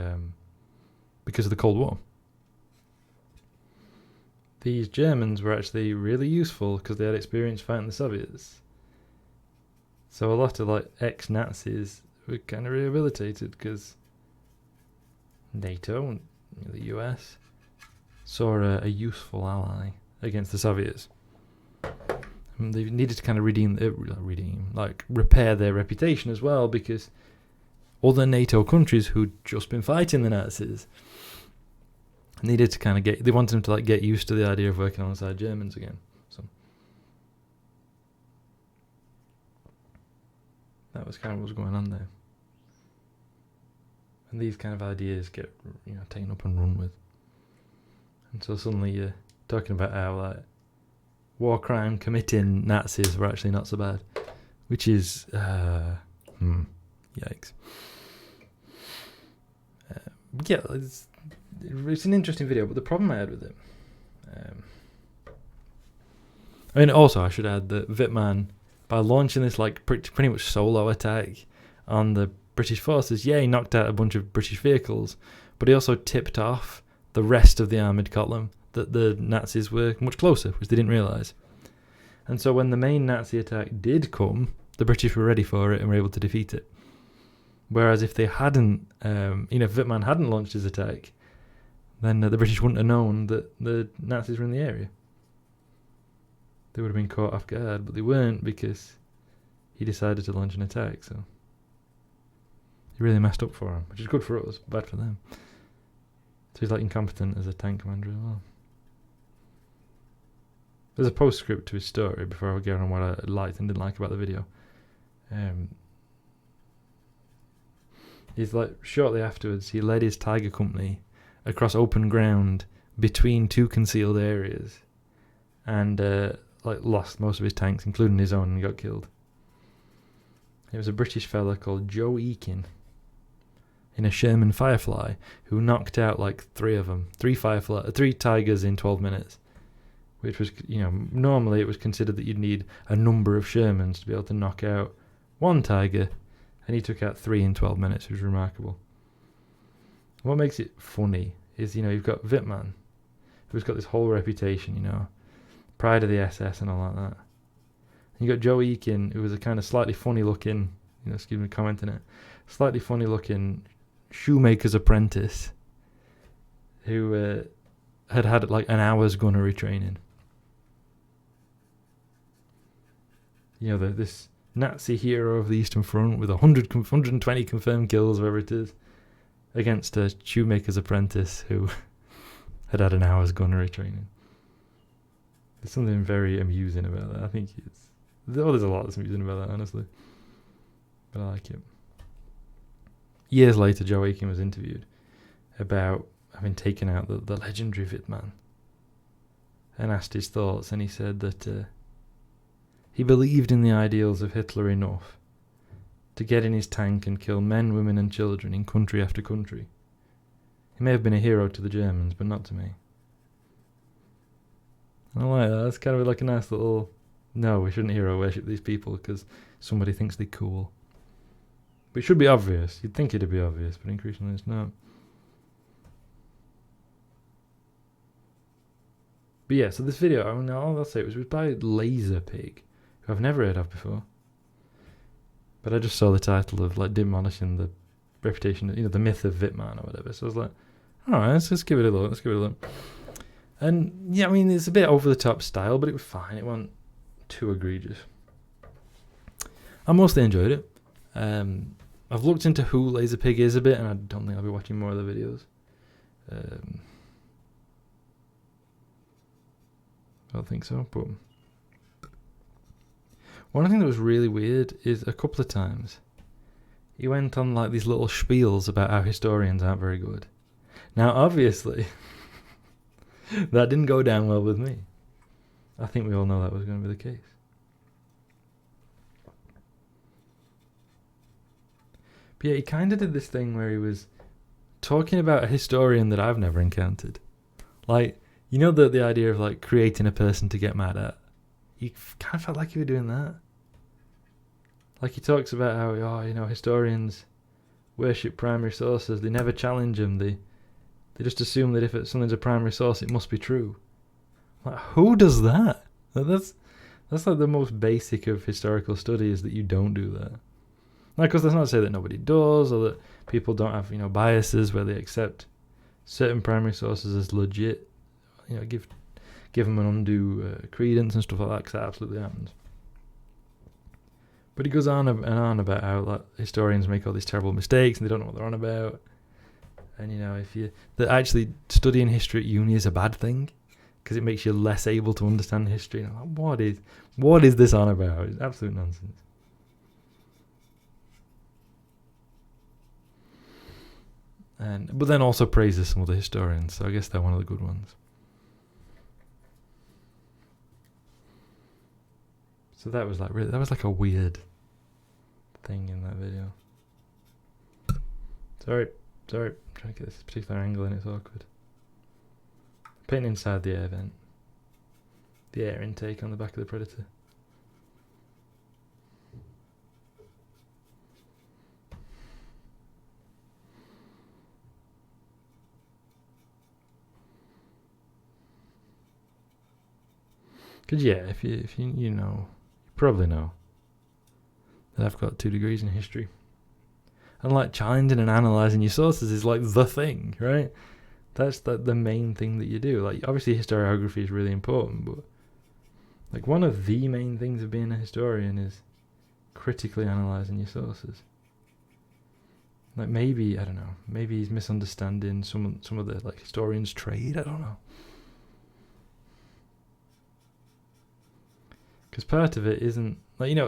because of the Cold War. These Germans were actually really useful because they had experience fighting the Soviets. So a lot of like ex-Nazis were kind of rehabilitated because NATO and the US saw a useful ally against the Soviets. And they needed to kind of repair their reputation as well, because other NATO countries who'd just been fighting the Nazis needed to kind of they wanted them to like get used to the idea of working alongside Germans again. So that was kind of what was going on there. And these kind of ideas get taken up and run with. And so suddenly you're talking about how like war crime committing Nazis were actually not so bad, which is yikes. Yeah, it's an interesting video, but the problem I had with it, also I should add that Wittmann, by launching this like pretty much solo attack on the British forces, he knocked out a bunch of British vehicles, but he also tipped off the rest of the armoured column that the Nazis were much closer, which they didn't realise. And so when the main Nazi attack did come, the British were ready for it and were able to defeat it. Whereas if they hadn't, if Wittmann hadn't launched his attack, then the British wouldn't have known that the Nazis were in the area. They would have been caught off guard, but they weren't because he decided to launch an attack. So he really messed up for him, which is good for us, bad for them. So he's like incompetent as a tank commander as well. There's a postscript to his story before I get on what I liked and didn't like about the video. He's like, shortly afterwards, he led his Tiger company across open ground between two concealed areas, and lost most of his tanks, including his own, and got killed. It was a British fella called Joe Eakin in a Sherman Firefly who knocked out like three Tigers in 12 minutes, which was, normally it was considered that you'd need a number of Shermans to be able to knock out one Tiger, and he took out 3 in 12 minutes, which was remarkable. What makes it funny is, you've got Wittmann, who's got this whole reputation, pride of the SS and all like that. And you got Joe Eakin, who was a kind of slightly funny looking, excuse me commenting it, slightly funny looking shoemaker's apprentice who had like an hour's gunnery training. This Nazi hero of the Eastern Front with 120 confirmed kills, whatever it is, against a shoemaker's apprentice who had an hour's gunnery training. There's something very amusing about that. I think there's a lot that's amusing about that, honestly. But I like it. Years later, Joe Eakin was interviewed about having taken out the legendary Wittmann and asked his thoughts, and he said that he believed in the ideals of Hitler enough to get in his tank and kill men, women and children in country after country. He may have been a hero to the Germans, but not to me. I like that. That's kind of like a nice little... No, we shouldn't hero worship these people because somebody thinks they're cool. But it should be obvious. You'd think it'd be obvious, but increasingly it's not. But yeah, so this video, all I'll say, it was by Laserpig, who I've never heard of before. But I just saw the title of like demolishing the reputation, the myth of Vitman or whatever. So I was like, all right, let's give it a look. And yeah, I mean, it's a bit over the top style, but it was fine. It wasn't too egregious. I mostly enjoyed it. I've looked into who Laser Pig is a bit, and I don't think I'll be watching more of the videos. I don't think so, but one thing that was really weird is a couple of times he went on like these little spiels about how historians aren't very good. Now, obviously, that didn't go down well with me. I think we all know that was going to be the case. But yeah, he kind of did this thing where he was talking about a historian that I've never encountered. Like, the idea of like creating a person to get mad at. He kind of felt like he was doing that. Like he talks about how, historians worship primary sources. They never challenge them. They just assume that if something's a primary source, it must be true. Like, who does that? That's like the most basic of historical studies, that you don't do that. Like, because that's not to say that nobody does, or that people don't have, biases where they accept certain primary sources as legit. Give them an undue credence and stuff like that, because that absolutely happens. But he goes on and on about how like, historians make all these terrible mistakes and they don't know what they're on about. And that actually studying history at uni is a bad thing, because it makes you less able to understand history. And I'm like, what is this on about? It's absolute nonsense. But then also praises some of the historians, so I guess they're one of the good ones. So that was like a weird thing in that video. Sorry, I'm trying to get this particular angle and it's awkward. Painting inside the air vent. The air intake on the back of the Predator. Because yeah, if you know, you probably know that I've got 2 degrees in history. And like challenging and analysing your sources is like the thing, right? That's the main thing that you do. Like obviously historiography is really important, but like one of the main things of being a historian is critically analysing your sources. Like maybe, I don't know, maybe he's misunderstanding some of the like historians' trade, I don't know. Because part of it isn't, like,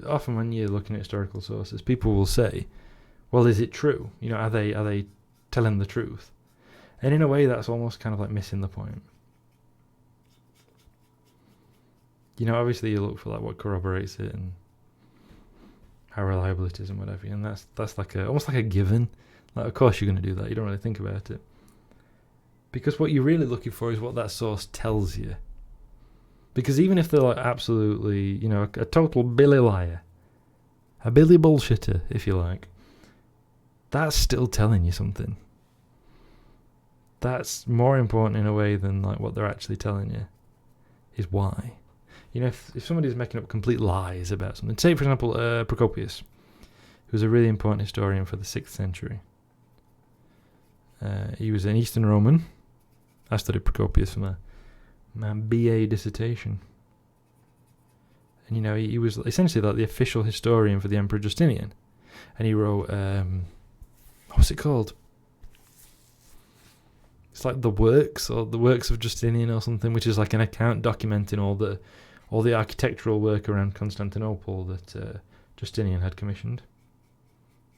often when you're looking at historical sources, people will say, well, is it true? Are they telling the truth? And in a way, that's almost kind of like missing the point. Obviously you look for like what corroborates it and how reliable it is and whatever, and that's like almost like a given. Like, of course you're going to do that. You don't really think about it. Because what you're really looking for is what that source tells you. Because even if they're like absolutely, a total Billy liar, a Billy bullshitter, if you like, that's still telling you something. That's more important in a way than like what they're actually telling you is why. If somebody's making up complete lies about something, say for example Procopius, who was a really important historian for the 6th century. He was an Eastern Roman. I studied Procopius for my BA dissertation. And he was essentially like the official historian for the Emperor Justinian. And he wrote, what's it called? It's like the works of Justinian or something, which is like an account documenting all the architectural work around Constantinople that Justinian had commissioned.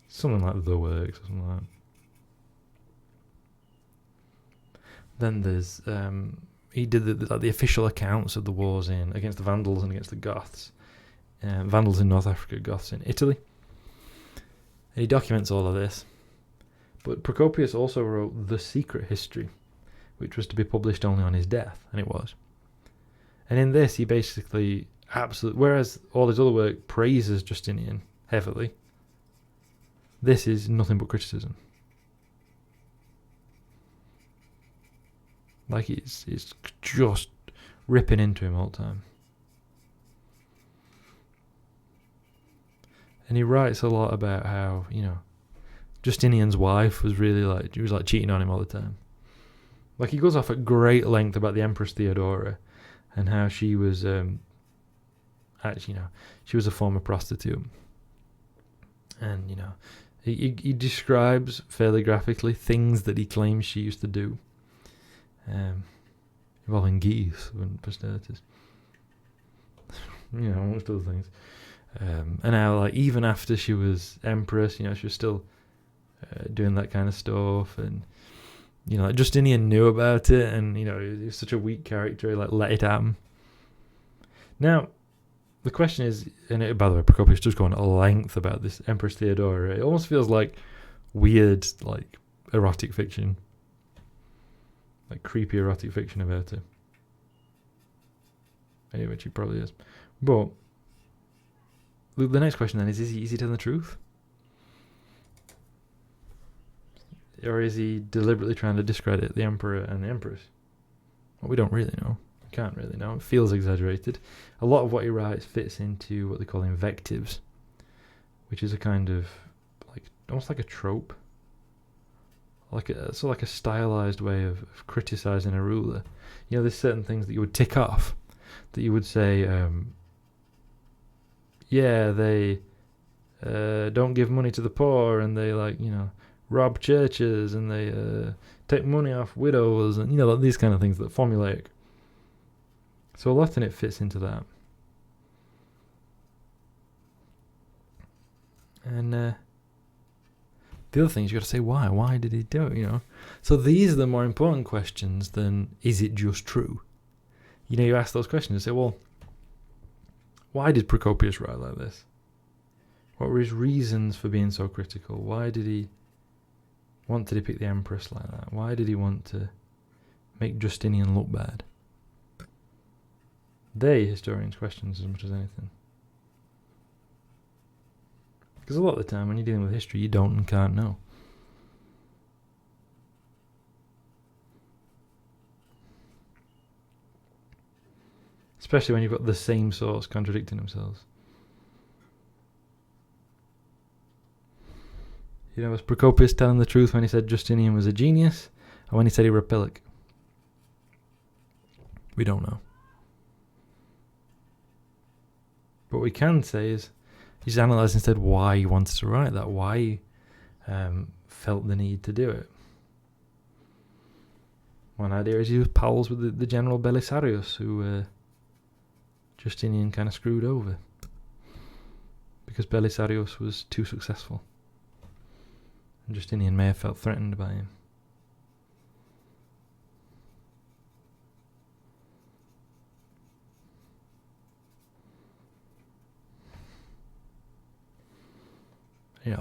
Something like the works or something like that. Then there's he did the official accounts of the wars against the Vandals and against the Goths. Vandals in North Africa, Goths in Italy. And he documents all of this. But Procopius also wrote The Secret History, which was to be published only on his death, and it was. And in this, he basically whereas all his other work praises Justinian heavily, this is nothing but criticism. Like it's just ripping into him all the time. And he writes a lot about how, Justinian's wife was really she was cheating on him all the time. He goes off at great length about the Empress Theodora and how she was, actually, she was a former prostitute. And, he describes fairly graphically things that he claims she used to do, involving geese and posterities. Amongst other things. And how, even after she was Empress, she was still doing that kind of stuff. And, Justinian knew about it, and, he was such a weak character, he, let it happen. Now, the question is, and by the way, Procopius does go on at length about this Empress Theodora. It almost feels like weird, erotic fiction. Creepy erotic fiction about her. Anyway, she probably is. But the next question then is he telling the truth? Or is he deliberately trying to discredit the Emperor and the Empress? Well, we don't really know. We can't really know. It feels exaggerated. A lot of what he writes fits into what they call invectives, which is a kind of, almost like a trope. Sort of like a stylized way of criticizing a ruler. There's certain things that you would tick off, that you would say, they don't give money to the poor, and they rob churches, and they take money off widows, and these kind of things that formulaic. So a lot in it fits into that. And the other thing is, you've got to say why. Why did he do it? So these are the more important questions than is it just true. You ask those questions and say, well, why did Procopius write like this? What were his reasons for being so critical? Why did he want to depict the Empress like that? Why did he want to make Justinian look bad? They, historians, questions as much as anything. Because a lot of the time when you're dealing with history, you don't and can't know. Especially when you've got the same source contradicting themselves. Was Procopius telling the truth when he said Justinian was a genius, or when he said he was a pillock? We don't know. But what we can say is he's analysed instead why he wanted to write that, why he felt the need to do it. One idea is he was pals with the general Belisarius, who Justinian kind of screwed over because Belisarius was too successful. And Justinian may have felt threatened by him.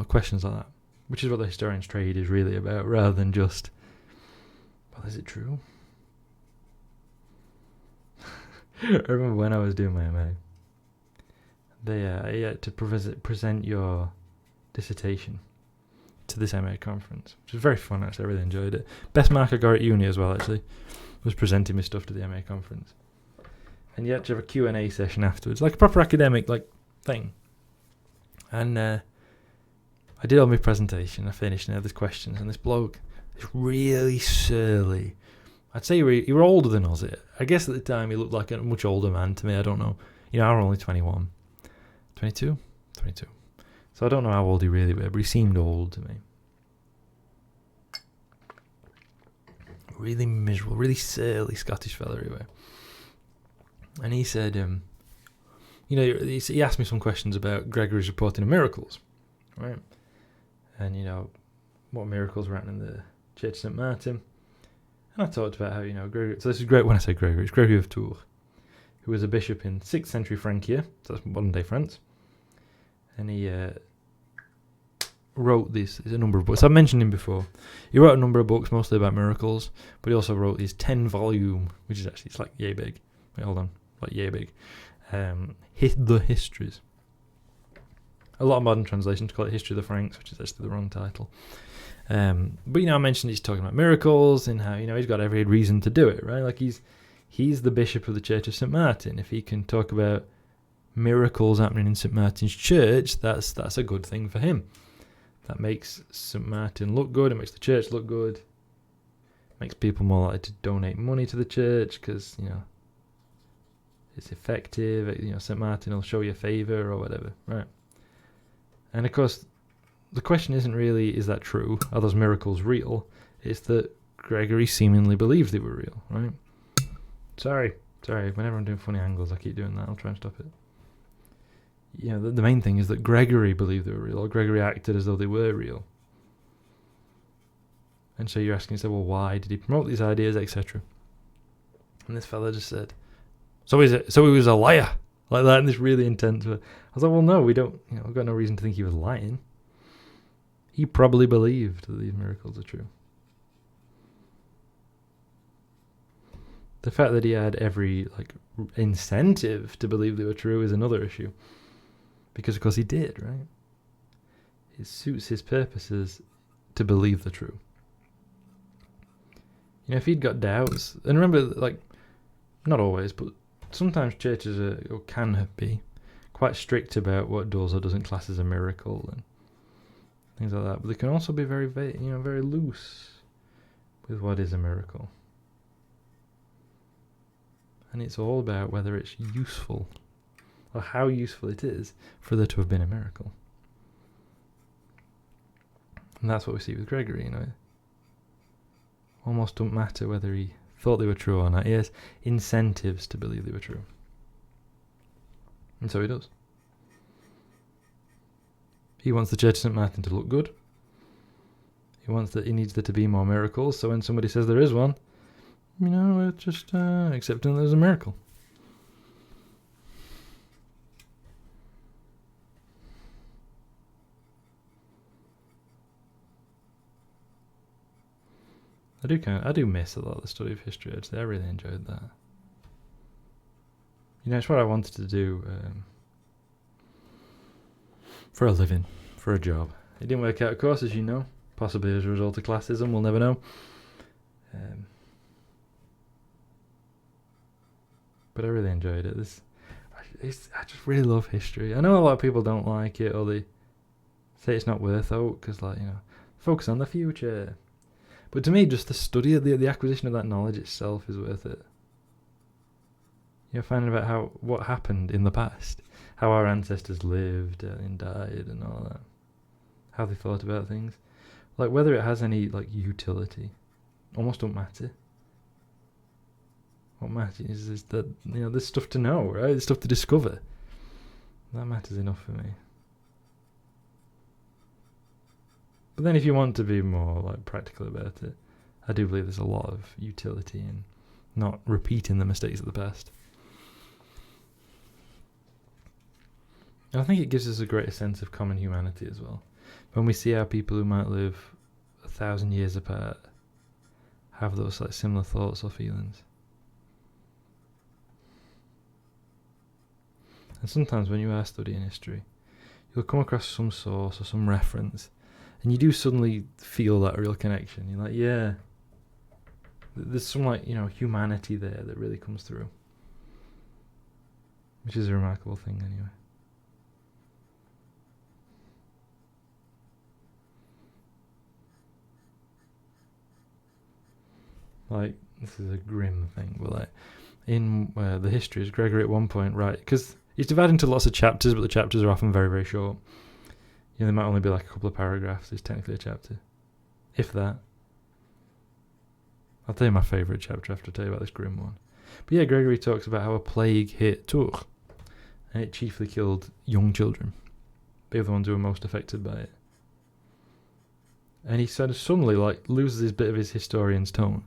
Questions like that, which is what the historian's trade is really about, rather than just, well, is it true? I remember when I was doing my MA, you had to present your dissertation to this MA conference, which was very fun, actually. I really enjoyed it. Best mark I got at uni as well, actually, was presenting my stuff to the MA conference. And you had to have a Q&A session afterwards, like a proper academic thing. And I did all my presentation, I finished, and I had these questions, and this bloke, this really surly, I'd say he were older than us. I guess at the time he looked like a much older man to me, I don't know. I was only 21. 22? 22. So I don't know how old he really was, but he seemed old to me. Really miserable, really surly Scottish fella anyway. And he said, he asked me some questions about Gregory's reporting of miracles, right? And, what miracles were happening in the Church of St. Martin. And I talked about how, Gregory, so this is great when I say Gregory, it's Gregory of Tours, who was a bishop in 6th century Francia, so that's modern day France. And he wrote a number of books. I've mentioned him before. He wrote a number of books, mostly about miracles, but he also wrote his 10-volume, which is actually, it's like yay big. Wait, hold on, like yay big. The Histories. A lot of modern translations call it History of the Franks, which is actually the wrong title. But I mentioned he's talking about miracles and how he's got every reason to do it, right? He's the bishop of the Church of St. Martin. If he can talk about miracles happening in St. Martin's Church, that's a good thing for him. That makes St. Martin look good. It makes the church look good. It makes people more likely to donate money to the church because, it's effective. St. Martin will show you a favour or whatever, right? And of course, the question isn't really, is that true? Are those miracles real? It's that Gregory seemingly believed they were real, right? Sorry. Whenever I'm doing funny angles, I keep doing that. I'll try and stop it. The main thing is that Gregory believed they were real, or Gregory acted as though they were real. And so you're asking yourself, well, why did he promote these ideas, etc.? And this fella just said, so he was a liar, like that, in this really intense way. I was like, well, no, we don't, we've got no reason to think he was lying. He probably believed that these miracles are true. The fact that he had every incentive to believe they were true is another issue. Because of course he did, right? It suits his purposes to believe the true. If he'd got doubts, and remember, not always, but sometimes churches or can be quite strict about what does or doesn't class as a miracle and things like that. But they can also be very, very loose with what is a miracle. And it's all about whether it's useful or how useful it is for there to have been a miracle. And that's what we see with Gregory, Almost don't matter whether he thought they were true or not. He has incentives to believe they were true. And so he does. He wants the Church of St. Martin to look good. He needs there to be more miracles, so when somebody says there is one, we're just accepting there's a miracle. I do miss a lot of the study of history, actually. I really enjoyed that. It's what I wanted to do for a living, for a job. It didn't work out, of course, as you know, possibly as a result of classism, we'll never know. But I really enjoyed it. I just really love history. I know a lot of people don't like it, or they say it's not worth it, because, focus on the future. But to me, just the study of the acquisition of that knowledge itself is worth it. Finding about what happened in the past, how our ancestors lived and died and all that, how they thought about things, whether it has any utility, almost don't matter. What matters is that there's stuff to know, right? There's stuff to discover. That matters enough for me. But then if you want to be more practical about it, I do believe there's a lot of utility in not repeating the mistakes of the past. And I think it gives us a greater sense of common humanity as well. When we see how people who might live 1,000 years apart have those similar thoughts or feelings. And sometimes when you are studying history, you'll come across some source or some reference, and you do suddenly feel that real connection. You're like, yeah, there's some humanity there that really comes through, which is a remarkable thing anyway. This is a grim thing, but in the histories, Gregory at one point, right, because he's divided into lots of chapters, but the chapters are often very, very short. They might only be a couple of paragraphs. It's technically a chapter, if that. I'll tell you my favourite chapter after I tell you about this grim one. But yeah, Gregory talks about how a plague hit Tours, and it chiefly killed young children. They were the ones who were most affected by it. And he suddenly loses his bit of his historian's tone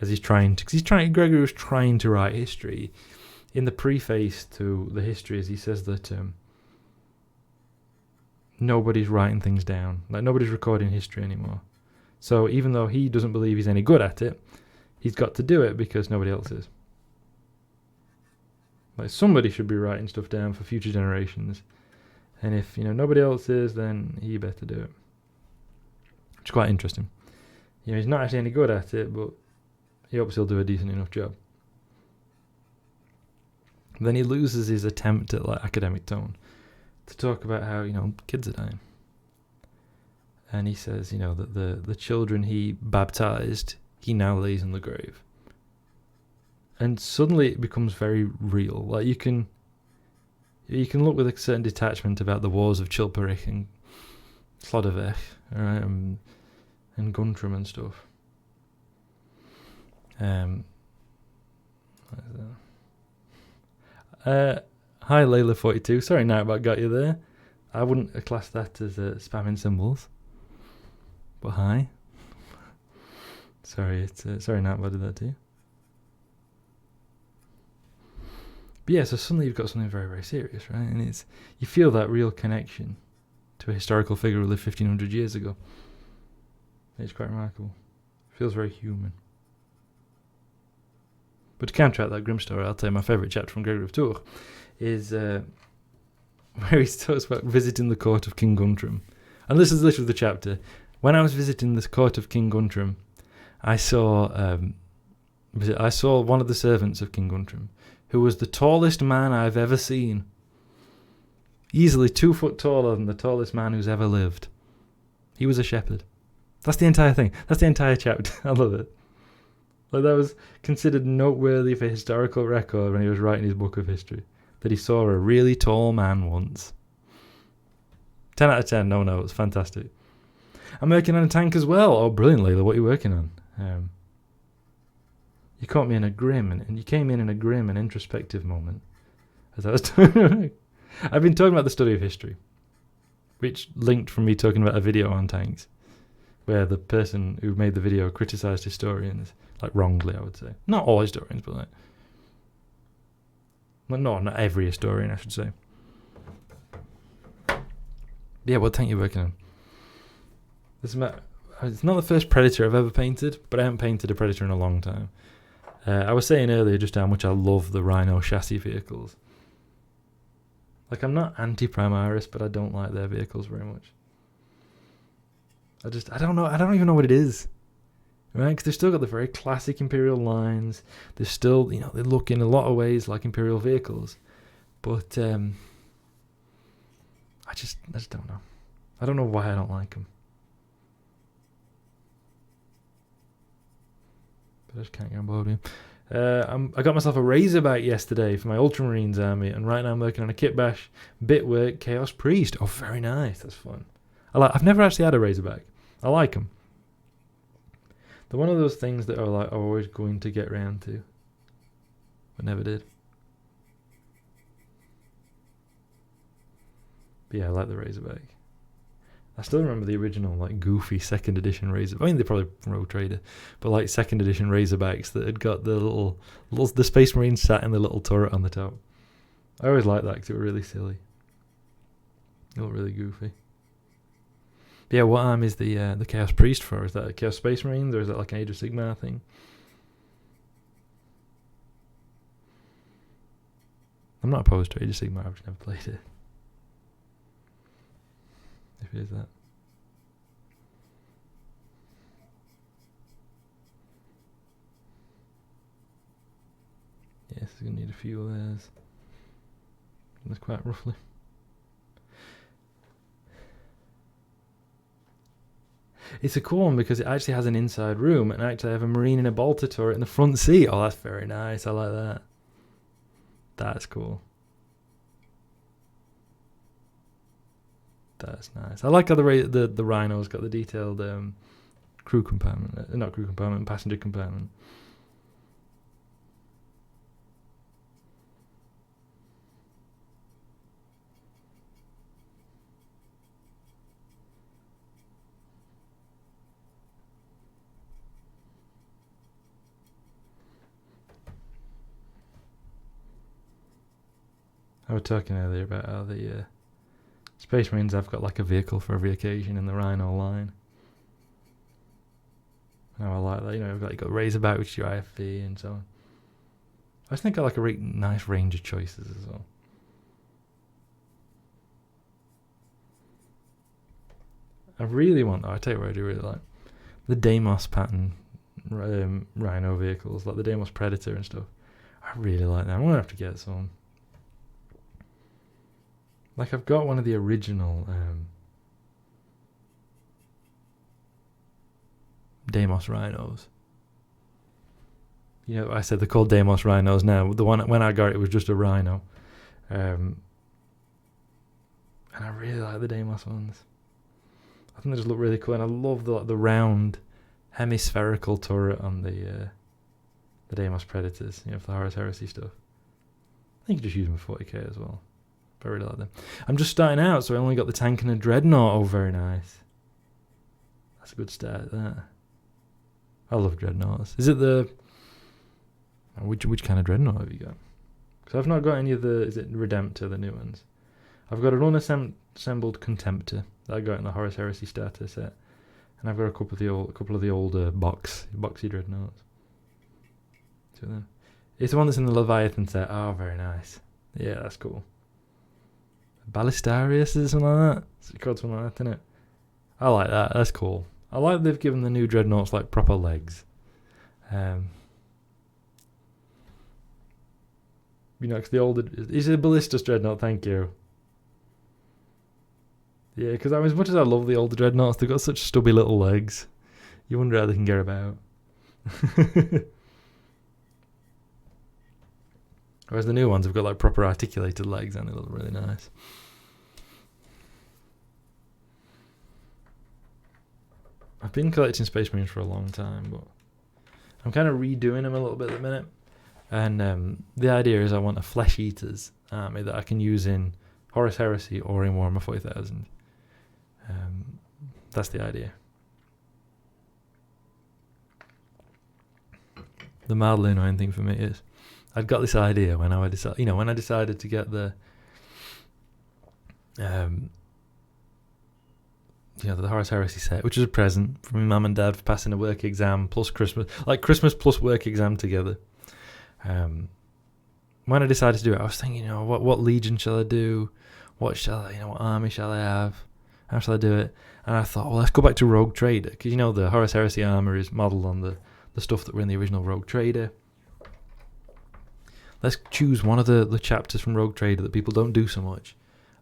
as Gregory was trying to write history. In the preface to the histories, he says that nobody's writing things down. Nobody's recording history anymore. So even though he doesn't believe he's any good at it, he's got to do it because nobody else is. Somebody should be writing stuff down for future generations. And if, nobody else is, then he better do it. Which is quite interesting. He's not actually any good at it, but he hopes he'll do a decent enough job. Then he loses his attempt at like academic tone to talk about how, kids are dying. And he says, that the children he baptized, he now lays in the grave. And suddenly it becomes very real. Like you can look with a certain detachment about the wars of Chilperic and Sloddervech, right, and Guntram and stuff. Hi Layla42. Sorry, Nightbot got you there. I wouldn't have classed that as spamming symbols. But hi. Sorry, Nightbot did that to you. But yeah, so suddenly you've got something very, very serious, right? And you feel that real connection to a historical figure who lived 1500 years ago. It's quite remarkable. It feels very human. But to counteract that grim story, I'll tell you my favourite chapter from Gregory of Tours is where he talks about visiting the court of King Guntram. And this is literally the chapter. When I was visiting the court of King Guntram, I saw one of the servants of King Guntram, who was the tallest man I've ever seen. Easily 2 foot taller than the tallest man who's ever lived. He was a shepherd. That's the entire thing. That's the entire chapter. I love it. Like that was considered noteworthy for historical record when he was writing his book of history. That he saw a really tall man once. 10 out of 10. No, it's fantastic. I'm working on a tank as well. Oh, brilliant, Layla. What are you working on? You caught me in a grim, and you came in a grim and introspective moment. As I was talking, I've been talking about the study of history, which linked from me talking about a video on tanks, where the person who made the video criticised historians, like wrongly, I would say. Not all historians, but not every historian, I should say. Yeah, what tank are you working on? It's not the first Predator I've ever painted, but I haven't painted a Predator in a long time. I was saying earlier just how much I love the Rhino chassis vehicles. Like, I'm not anti-Primaris, but I don't like their vehicles very much. I don't know. I don't even know what it is. Right? Because they've still got the very classic Imperial lines. They're still, they look in a lot of ways like Imperial vehicles. But I just don't know. I don't know why I don't like them. But I just can't get on board with him. I got myself a Razorback yesterday for my Ultramarines army, and right now I'm working on a kit bash, Bitwork, Chaos Priest. Oh, very nice. That's fun. I've never actually had a Razorback. I like them. They're one of those things that are like I'm always going to get round to, but never did. But yeah, I like the Razorback. I still remember the original, like, goofy 2nd edition Razorback. I mean, they probably Road Trader, but like 2nd edition Razorbacks that had got the the Space Marines sat in the little turret on the top. I always liked that because it was really silly. It looked really goofy. But yeah, what arm is the Chaos Priest for? Is that a Chaos Space Marines, or is that like an Age of Sigmar thing? I'm not opposed to Age of Sigmar, I've just never played it. If it is that. Yes, it's going to need a few of theirs. That's quite roughly. It's a cool one because it actually has an inside room, and actually I have a Marine in a Bolter turret in the front seat. Oh, that's very nice. I like that. That's cool. That's nice. I like how the Rhino's got the detailed crew compartment. Not crew compartment, passenger compartment. I was talking earlier about how the Space Marines have got like a vehicle for every occasion in the Rhino line. How I like that. You've got Razorback, which is your IFV, and so on. I just think I like a nice range of choices as well. I really want, though, I tell you what I do really like. The Deimos pattern Rhino vehicles, like the Deimos Predator and stuff. I really like them. I'm going to have to get some. Like, I've got one of the original Deimos rhinos. You know, I said they're called Deimos rhinos now. The one when I got it was just a rhino. And I really like the Deimos ones. I think they just look really cool, and I love the round hemispherical turret on the Deimos Predators, you know, for the Horus Heresy stuff. I think you just use them for 40k as well. But I really like them. I'm just starting out, so I only got the tank and a dreadnought. Oh, very nice. That's a good start, that. I love dreadnoughts. Is it the... Which kind of dreadnought have you got? Because I've not got any of the... Is it Redemptor, the new ones? I've got an unassembled Contemptor that I got in the Horus Heresy starter set. And I've got a couple of the older boxy dreadnoughts. Two of them. It's the one that's in the Leviathan set. Oh, very nice. Yeah, that's cool. Ballistarius or something like that? It's called something like that, isn't it? I like that. That's cool. I like they've given the new dreadnoughts like proper legs. You know, because the older... Is it a Ballistus dreadnought? Thank you. Yeah, because as much as I love the older dreadnoughts, they've got such stubby little legs. You wonder how they can get about. Whereas the new ones have got like proper articulated legs and they look really nice. I've been collecting Space Marines for a long time, but I'm kind of redoing them a little bit at the minute. And the idea is I want a Flesh Eaters army that I can use in Horus Heresy or in Warhammer 40,000. That's the idea. The mildly annoying thing for me is I'd got this idea when I decided to get the the Horus Heresy set, which was a present from my mum and dad for passing a work exam plus Christmas, like Christmas plus work exam together. When I decided to do it, I was thinking, what legion shall I do? What army shall I have? How shall I do it? And I thought, well, let's go back to Rogue Trader, because the Horus Heresy armor is modelled on the stuff that were in the original Rogue Trader. Let's choose one of the chapters from Rogue Trader that people don't do so much,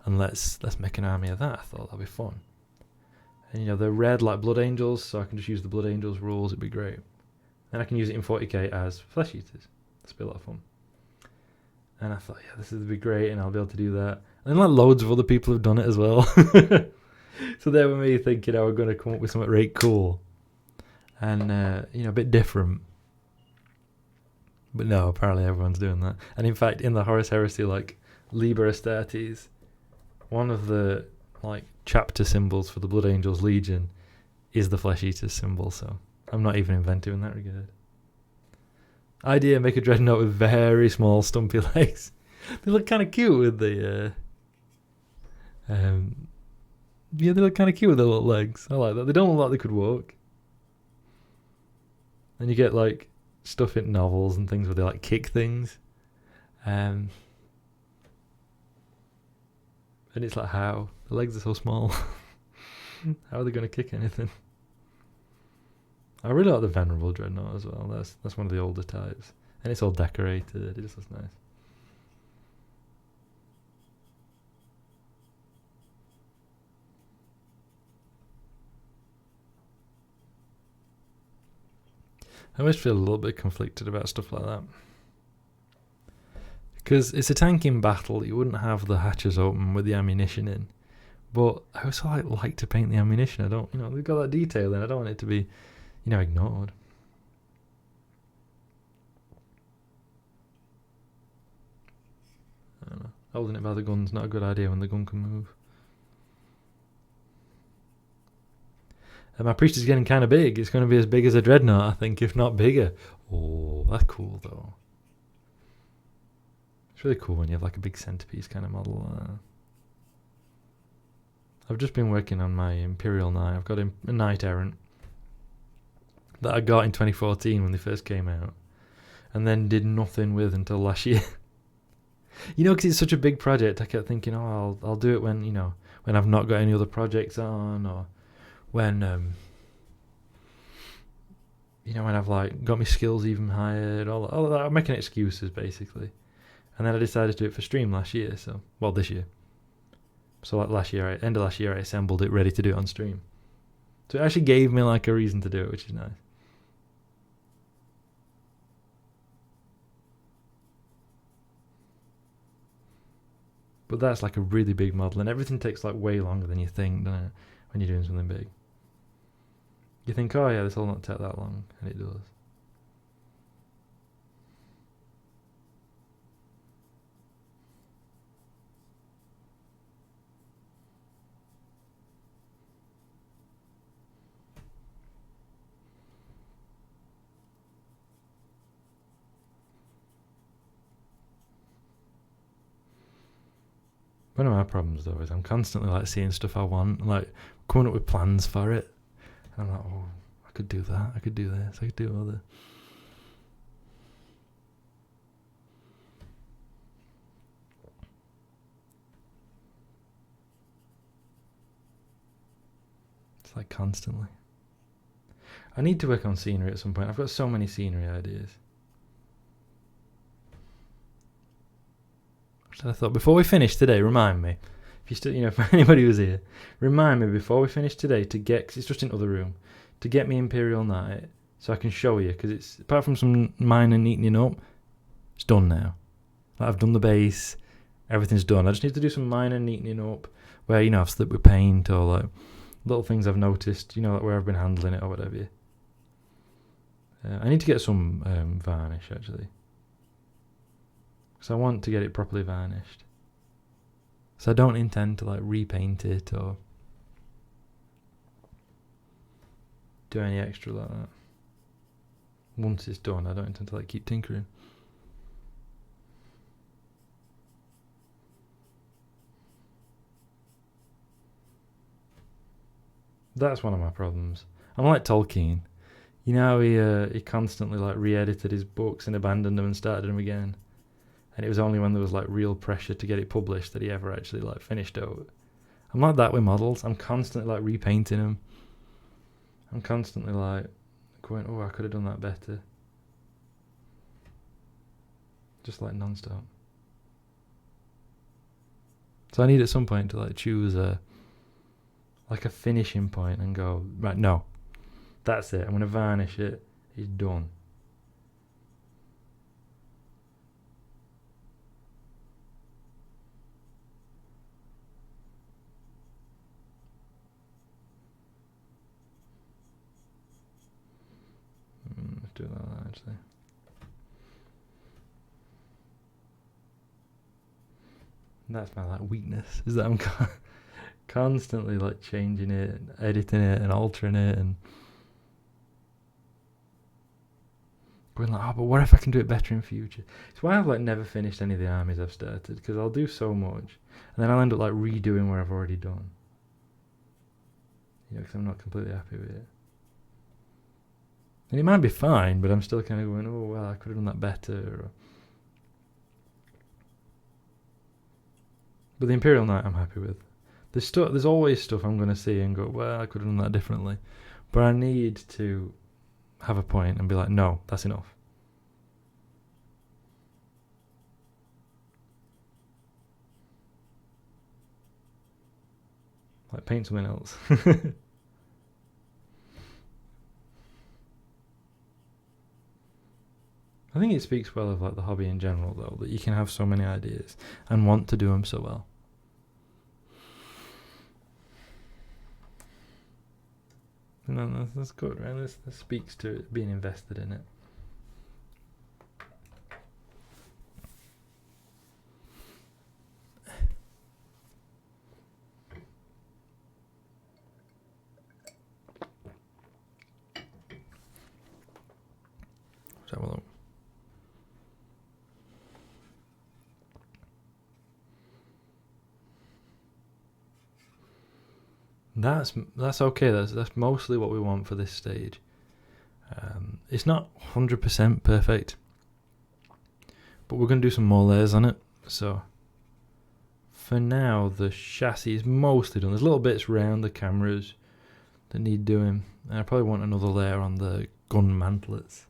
and let's make an army of that. I thought that'd be fun. And they're red like Blood Angels, so I can just use the Blood Angels rules. It'd be great. And I can use it in 40k as Flesh Eaters. That'd be a lot of fun. And I thought, yeah, this would be great, and I'll be able to do that. And loads of other people have done it as well. So there were me thinking I was going to come up with something really cool. And, a bit different. But no, apparently everyone's doing that. And in fact, in the Horus Heresy, Liber Astartes, one of the, chapter symbols for the Blood Angels Legion is the Flesh Eaters symbol, so I'm not even inventive in that regard. Idea, make a dreadnought with very small stumpy legs. They look kind of cute with the they look kind of cute with their little legs. I like that. They don't look like they could walk. And you get stuff in novels and things where they kick things. And it's how? The legs are so small. How are they going to kick anything? I really like the Venerable Dreadnought as well. That's one of the older types. And it's all decorated. It just looks nice. I always feel a little bit conflicted about stuff like that. Because it's a tank in battle, you wouldn't have the hatches open with the ammunition in. But I also like to paint the ammunition. I don't, they've got that detail in. I don't want it to be, ignored. I don't know. Holding it by the gun's not a good idea when the gun can move. And my priest is getting kind of big. It's going to be as big as a dreadnought, I think, if not bigger. Oh, that's cool, though. It's really cool when you have a big centerpiece kind of model. I've just been working on my Imperial Knight. I've got a Knight Errant that I got in 2014 when they first came out, and then did nothing with until last year. Because it's such a big project, I kept thinking, I'll do it when, when I've not got any other projects on, or when, when I've got my skills even higher, all of that. I'm making excuses, basically. And then I decided to do it for stream last year, this year. So like end of last year, I assembled it ready to do it on stream. So it actually gave me like a reason to do it, which is nice. But that's like a really big model, and everything takes like way longer than you think, doesn't it? When you're doing something big. You think, oh yeah, this will not take that long, and it does. One of my problems though is I'm constantly like seeing stuff I want, like coming up with plans for it, and I'm like, oh, I could do that, I could do this, I could do all this. It's like constantly. I need to work on scenery at some point. I've got so many scenery ideas. I thought before we finish today, remind me, if you still, you know, for anybody who's here, remind me before we finish today to get, because it's just in the other room, to get me Imperial Knight so I can show you, because it's, apart from some minor neatening up, it's done now. Like I've done the base, everything's done. I just need to do some minor neatening up where, you know, I've slipped with paint or like little things I've noticed, you know, like where I've been handling it or whatever. I need to get some varnish actually. So I want to get it properly varnished. So I don't intend to like repaint it or do any extra like that. Once it's done, I don't intend to like keep tinkering. That's one of my problems. I'm like Tolkien. You know, he constantly like re-edited his books and abandoned them and started them again. And it was only when there was like real pressure to get it published that he ever actually like finished it. I'm like that with models. I'm constantly like repainting them. I'm constantly like going, oh, I could have done that better. Just like non-stop. So I need at some point to like choose a finishing point and go, right, no, that's it. I'm going to varnish it. It's done. Let's do that actually. That's my like weakness, is that I'm constantly like changing it, and editing it, and altering it, and going like, oh, but what if I can do it better in future? It's why I've like never finished any of the armies I've started, because I'll do so much, and then I'll end up like redoing where I've already done. You know, because I'm not completely happy with it. And it might be fine, but I'm still kind of going, oh, well, I could have done that better. But the Imperial Knight I'm happy with. There's always stuff I'm going to see and go, well, I could have done that differently. But I need to have a point and be like, no, that's enough. Like paint something else. I think it speaks well of like the hobby in general, though, that you can have so many ideas and want to do them so well. No, that's good, right? This speaks to it, being invested in it. Let's have a look. That's okay. That's mostly what we want for this stage. It's not 100% perfect, but we're going to do some more layers on it. So for now, the chassis is mostly done. There's little bits around the cameras that need doing. And I probably want another layer on the gun mantlets.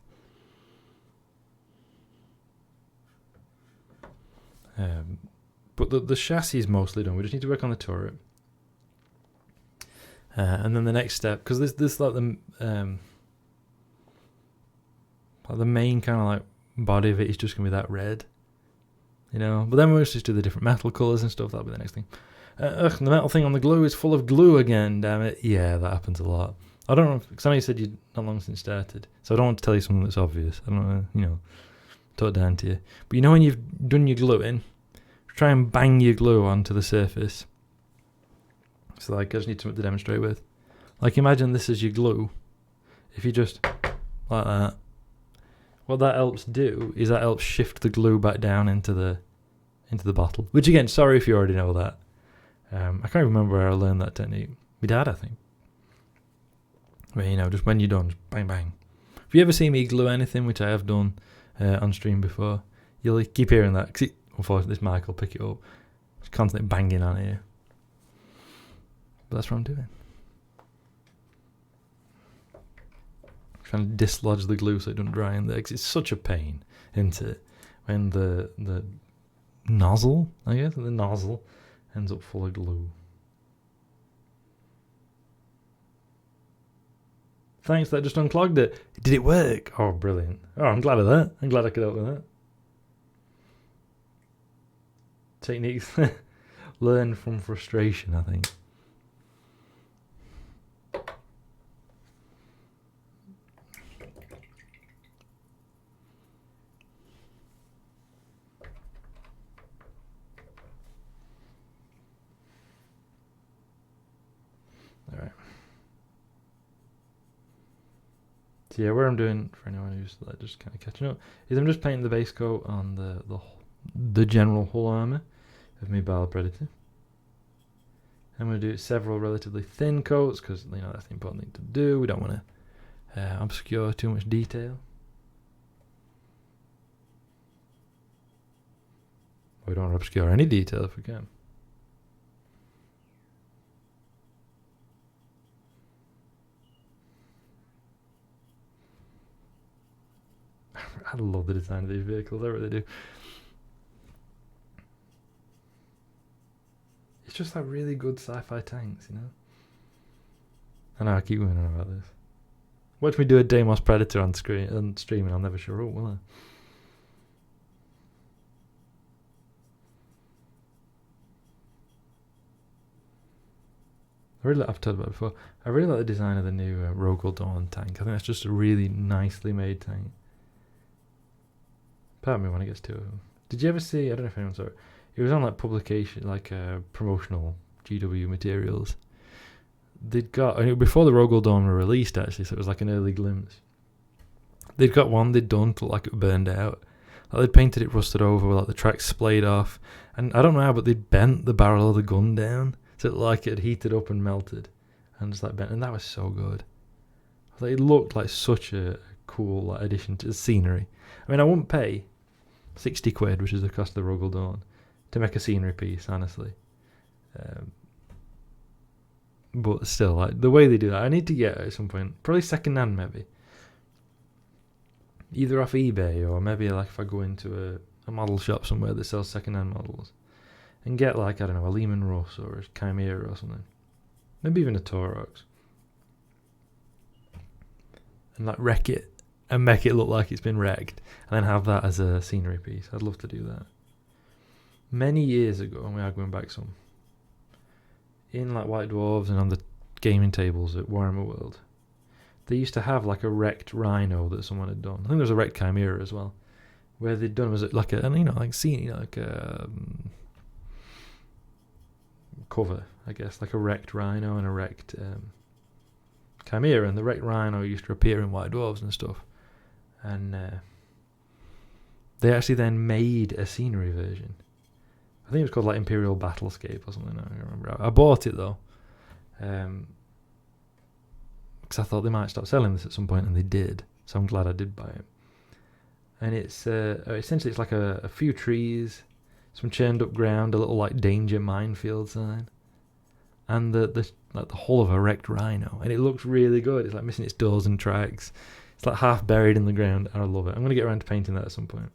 But the chassis is mostly done. We just need to work on the turret. And then the next step, because this like the main kind of like body of it is just gonna be that red, you know. But then we'll just do the different metal colors and stuff. That'll be the next thing. The metal thing on the glue is full of glue again. Damn it! Yeah, that happens a lot. I don't know because somebody said you'd not long since started, so I don't want to tell you something that's obvious. I don't want to, you know, talk it down to you. But you know when you've done your gluing, try and bang your glue onto the surface. So like I just need something to demonstrate with. Like imagine this is your glue. If you just like that, what that helps do is that helps shift the glue back down into the bottle. Which again, sorry if you already know that. I can't remember where I learned that technique. My dad, I think. Where you know, just when you're done, just bang bang. If you ever see me glue anything, which I have done on stream before, you'll keep hearing that. Cause unfortunately, this mic will pick it up. It's constantly banging on here. But that's what I'm doing. Trying to dislodge the glue so it doesn't dry in there. Cause it's such a pain, isn't it? When the nozzle, I guess, the nozzle ends up full of glue. Thanks, that just unclogged it. Did it work? Oh, brilliant. Oh, I'm glad of that. I'm glad I could help with that. Techniques. Learn from frustration, I think. Alright. So yeah, what I'm doing, for anyone who's like just kind of catching up, is I'm just painting the base coat on the general hull armour of my Baal Predator. I'm going to do several relatively thin coats, because you know that's the important thing to do. We don't want to obscure too much detail. We don't want to obscure any detail if we can. I love the design of these vehicles, I really do. It's just like really good sci-fi tanks, you know? I know I keep going on about this. Watch me do a Deimos Predator on screen and stream and I'll never show up, will I? I've told about it before. I really like the design of the new Rogel Dawn tank. I think that's just a really nicely made tank. Pardon me when it gets to them. Did you ever see? I don't know if anyone saw it. It was on like publication, like promotional GW materials. They'd got before the Rogel Dawn were released actually, so it was like an early glimpse. They'd got one they'd done to like it burned out. Like they'd painted it rusted over, like the tracks splayed off, and I don't know how, but they'd bent the barrel of the gun down so it like it had heated up and melted, and just like bent, and that was so good. Like, it looked like such a cool like addition to the scenery. I mean, I wouldn't pay 60 quid, which is the cost of the Rogel Dawn, to make a scenery piece, honestly. But still, like the way they do that, I need to get it at some point, probably second hand maybe. Either off eBay or maybe like if I go into a model shop somewhere that sells second hand models and get like, I don't know, a Lehman Russ or a Chimera or something. Maybe even a Torox. And like wreck it and make it look like it's been wrecked and then have that as a scenery piece. I'd love to do that. Many years ago, and we are going back some, in like White Dwarves and on the gaming tables at Warhammer World, they used to have like a wrecked rhino that someone had done. I think there was a wrecked Chimera as well, where they'd done was like a, you know, like scene, you know, like a cover, I guess, like a wrecked rhino and a wrecked Chimera, and the wrecked rhino used to appear in White Dwarves and stuff, and they actually then made a scenery version. I think it was called like Imperial Battlescape or something. I don't remember. I bought it though, because I thought they might stop selling this at some point, and they did. So I'm glad I did buy it. And it's essentially it's like a few trees, some churned up ground, a little like danger minefield sign, and the like the hull of a wrecked rhino, and it looks really good. It's like missing its doors and tracks. It's like half buried in the ground, and I love it. I'm gonna get around to painting that at some point.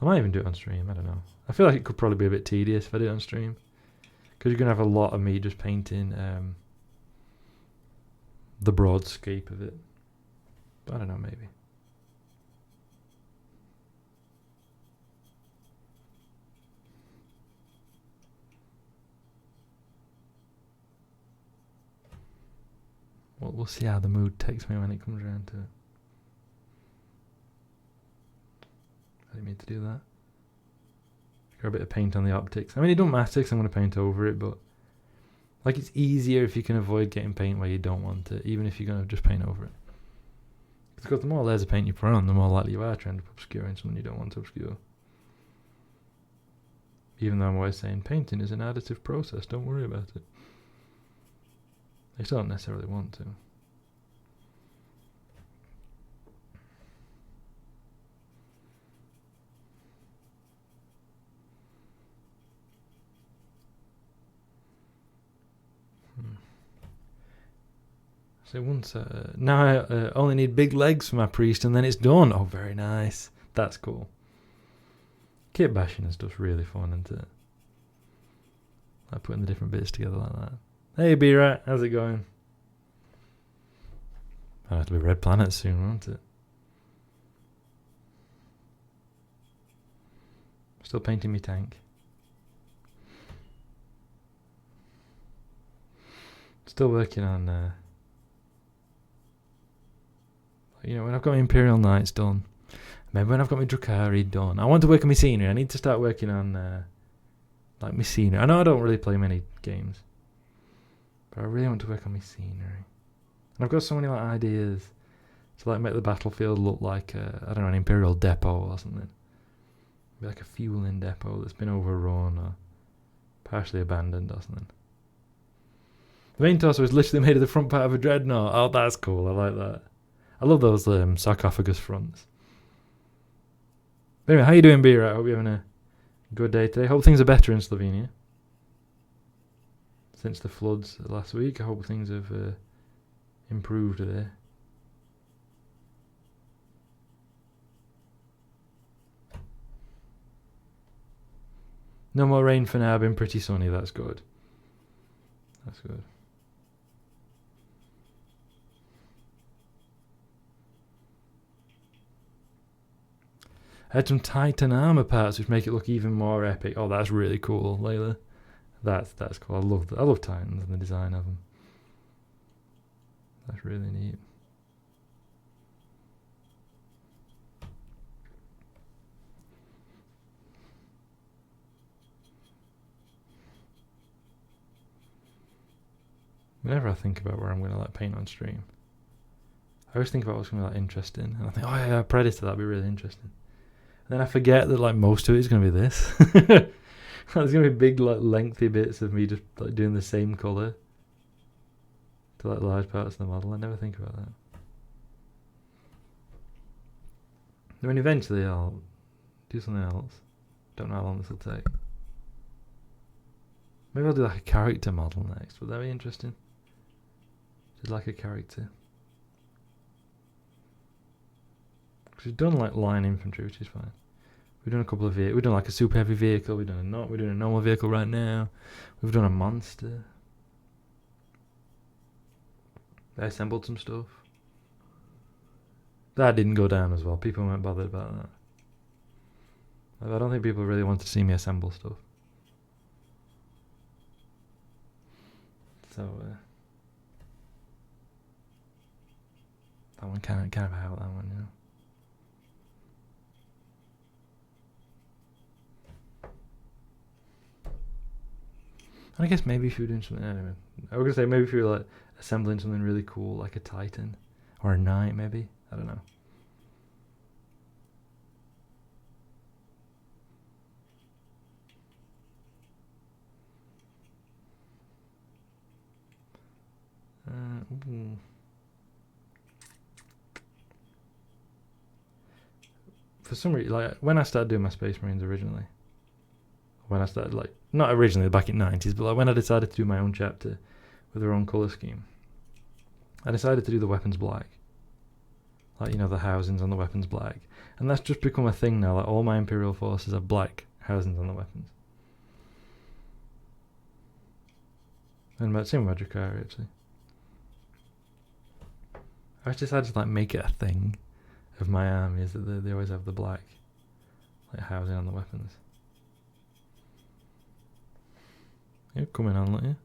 I might even do it on stream, I don't know. I feel like it could probably be a bit tedious if I did it on stream. Because you're going to have a lot of me just painting the broad scape of it. But I don't know, maybe. Well, we'll see how the mood takes me when it comes around to it. I didn't mean to do that. Got a bit of paint on the optics. I mean, it don't matter because I'm going to paint over it, but like it's easier if you can avoid getting paint where you don't want it, even if you're going to just paint over it. Because the more layers of paint you put on, the more likely you are trying to obscure in something you don't want to obscure. Even though I'm always saying painting is an additive process, don't worry about it. I still don't necessarily want to. So once, now I only need big legs for my priest and then it's done. Oh, very nice. That's cool. Kit bashing and stuff's really fun, isn't it? Like putting the different bits together like that. Hey, B-Rat, how's it going? I'll have to be Red Planet soon, won't it? Still painting me tank. Still working on, you know, when I've got my Imperial Knights done. Maybe when I've got my Drukhari done. I want to work on my scenery. I need to start working on, like, my scenery. I know I don't really play many games. But I really want to work on my scenery. And I've got so many, like, ideas to, like, make the battlefield look like, I don't know, an Imperial depot or something. Be like a fueling depot that's been overrun or partially abandoned or something. The main torso is literally made of the front part of a dreadnought. Oh, that's cool. I like that. I love those sarcophagus fronts. But anyway, how you doing, B-Rat? I hope you're having a good day today. Hope things are better in Slovenia. Since the floods last week, I hope things have improved there. No more rain for now, been pretty sunny, that's good. That's good. I had some Titan armor parts which make it look even more epic. Oh, that's really cool, Layla. That's cool. I love Titans and the design of them. That's really neat. Whenever I think about where I'm going to like paint on stream, I always think about what's going to be like interesting, and I think, oh yeah, Predator, that'd be really interesting. And then I forget that like most of it is going to be this. There's going to be big like lengthy bits of me just like doing the same colour to like large parts of the model. I never think about that. I mean, eventually I'll do something else. Don't know how long this will take. Maybe I'll do like a character model next. Would that be interesting? Just like a character. Because we've done like line infantry, which is fine. We've done a couple of vehicles. We've done like a super heavy vehicle. We're doing a normal vehicle right now. We've done a monster. I assembled some stuff. That didn't go down as well. People weren't bothered about that. I don't think people really want to see me assemble stuff. So that one kind of out, that one, you know. And I guess maybe if you were doing something, anyway, I was gonna say maybe if you were like assembling something really cool, like a Titan or a Knight, maybe. I don't know. For some reason, like when I started doing my Space Marines originally, when I started, like, not originally back in 90s, but like when I decided to do my own chapter with their own colour scheme, I decided to do the weapons black. Like, you know, the housings on the weapons black. And that's just become a thing now. Like, all my Imperial forces have black housings on the weapons. And same with Madrakari, actually. I just had to like make it a thing of my armies that they always have the black like housing on the weapons. You're coming on, aren't you?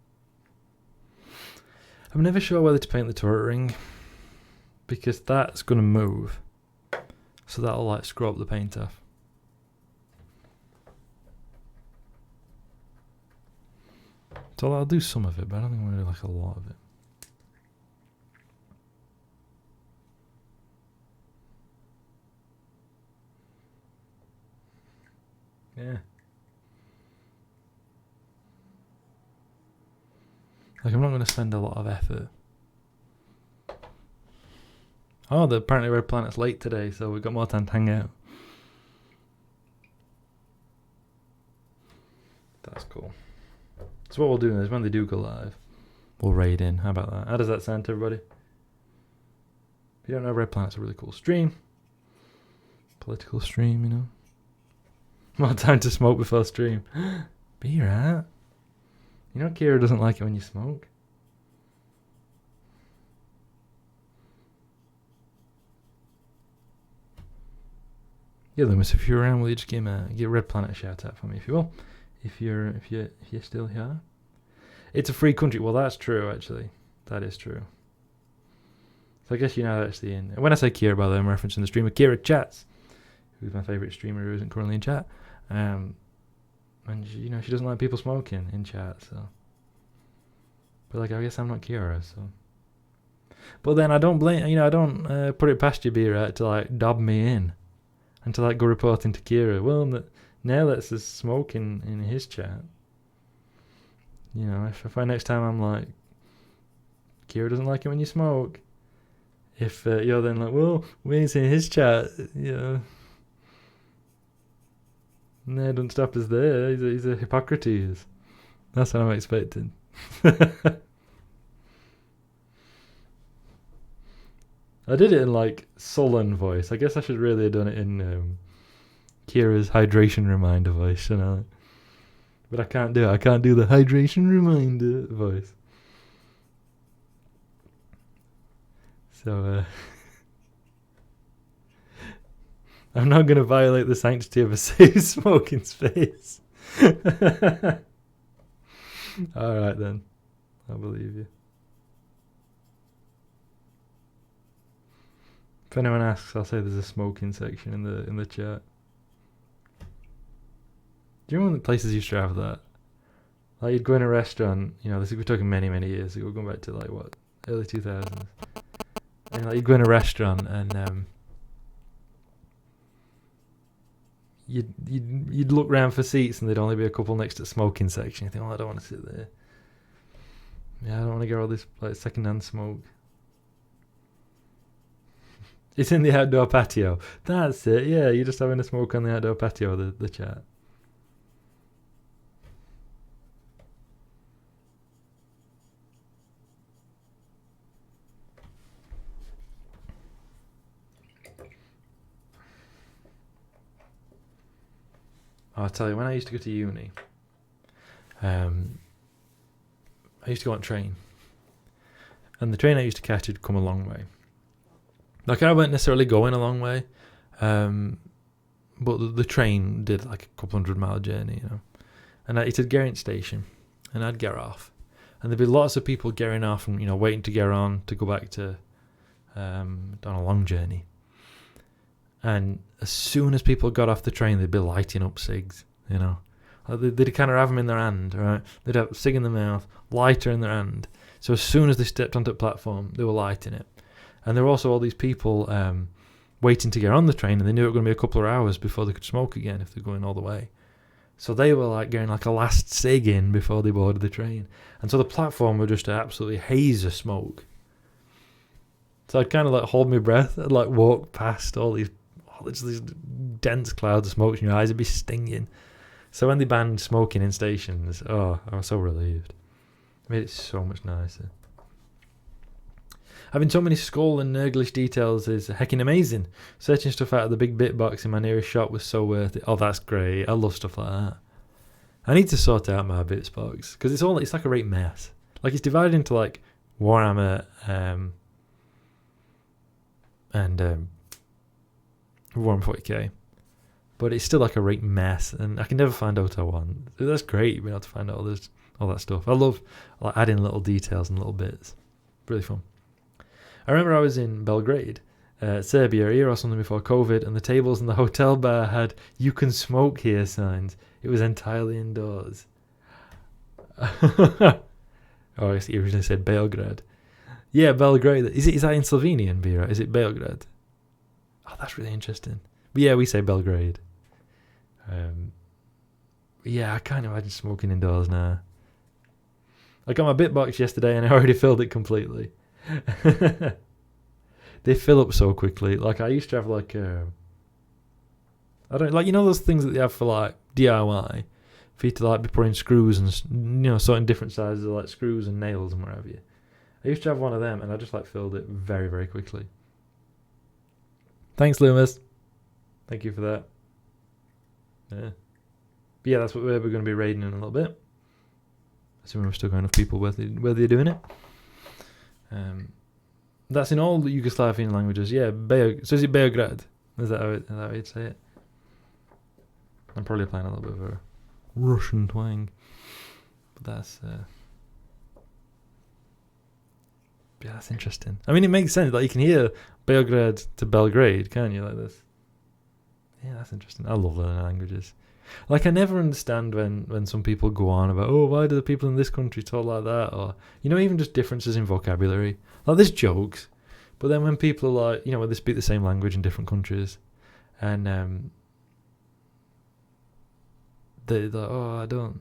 I'm never sure whether to paint the turret ring because that's going to move, so that'll like screw up the paint off. So I'll do some of it, but I don't think I'm going to do like a lot of it. Yeah. Like, I'm not going to spend a lot of effort. Oh, apparently Red Planet's late today, so we've got more time to hang out. That's cool. So what we'll do is when they do go live, we'll raid in. How about that? How does that sound to everybody? If you don't know, Red Planet's a really cool stream. Political stream, you know. More time to smoke before stream. Be right. You know Kira doesn't like it when you smoke. Yeah, Loomis, if you're around, will you just give Red Planet a shout out for me, if you will? If you're still here. It's a free country. Well, that's true, actually. That is true. So I guess you're now actually in. When I say Kira, by the way, I'm referencing the streamer Kira Chats, who's my favourite streamer who isn't currently in chat. And she, you know, she doesn't like people smoking in chat, so. But like, I guess I'm not Kira, so. But then I don't blame, you know, I don't put it past you, B-Rat, to like dob me in, and to like go reporting to Kira. Well, now lets us smoke in his chat. You know, if I next time I'm like, Kira doesn't like it when you smoke. If you're then like, well, we ain't seen his chat, you know. No, don't stop us there. He's a Hippocrates. That's what I'm expecting. I did it in like sullen voice. I guess I should really have done it in Kira's hydration reminder voice, you know. But I can't do it. I can't do the hydration reminder voice. So I'm not going to violate the sanctity of a safe smoking space. Alright then. I believe you. If anyone asks, I'll say there's a smoking section in the chat. Do you remember the places used to have that? Like, you'd go in a restaurant, you know, we're talking many, many years ago, going back to like what, early 2000s. And like, you'd go in a restaurant and you'd look around for seats and there'd only be a couple next to the smoking section. You think, oh, I don't want to sit there. Yeah, I don't want to get all this like second-hand smoke. It's in the outdoor patio. That's it. Yeah, you're just having a smoke on the outdoor patio. The chat. I'll tell you, when I used to go to uni, I used to go on train. And the train I used to catch had come a long way. Like, I weren't necessarily going a long way, but the train did like a couple 100-mile journey, you know. And it's at Geraint Station, and I'd get off. And there'd be lots of people getting off and, you know, waiting to get on to go back to on a long journey. And as soon as people got off the train, they'd be lighting up cigs, you know. They'd kind of have them in their hand, right? They'd have a cig in their mouth, lighter in their hand. So as soon as they stepped onto the platform, they were lighting it. And there were also all these people waiting to get on the train, and they knew it was going to be a couple of hours before they could smoke again if they're going all the way. So they were like getting like a last cig in before they boarded the train. And so the platform were just an absolutely haze of smoke. So I'd kind of like hold my breath and like walk past all these dense clouds of smoke, and your eyes would be stinging. So when they banned smoking in stations, oh, I was so relieved. It made it so much nicer. Having so many skull and nurglish details is heckin' amazing. Searching stuff out of the big bit box in my nearest shop was so worth it. Oh, that's great. I love stuff like that. I need to sort out my bits box because it's like a right mess. Like it's divided into like Warhammer and Warhammer 40k, but it's still like a right mess, and I can never find out what I want. That's great being able to find out all that stuff. I love like adding little details and little bits. Really fun. I remember I was in Belgrade, Serbia, a year or something before COVID, and the tables in the hotel bar had "You can smoke here" signs. It was entirely indoors. Oh, I guess he originally said Belgrade. Yeah, Belgrade. Is that in Slovenian, Bira? Is it Belgrade? Oh, that's really interesting. But yeah, we say Belgrade. Yeah, I can't imagine smoking indoors now. I got my Bitbox yesterday and I already filled it completely. They fill up so quickly. Like I used to have like I don't like, you know those things that they have for like DIY, for you to like be putting screws and, you know, sorting different sizes of like screws and nails and whatever. I used to have one of them and I just like filled it very, very quickly. Thanks, Loomis. Thank you for that. Yeah. But yeah, that's what we're going to be raiding in a little bit. Assuming we've still got enough people whether you're doing it. That's in all the Yugoslavian languages. Yeah, so is it Beograd? Is that how you'd say it? I'm probably applying a little bit of a Russian twang. But that's... yeah, that's interesting. I mean, it makes sense. Like, you can hear Beograd to Belgrade, can't you, like this? Yeah, that's interesting. I love learning languages. Like, I never understand when some people go on about, oh, why do the people in this country talk like that? Or, you know, even just differences in vocabulary. Like, there's jokes. But then when people are like, you know, when they speak the same language in different countries, and they're like, oh, I don't...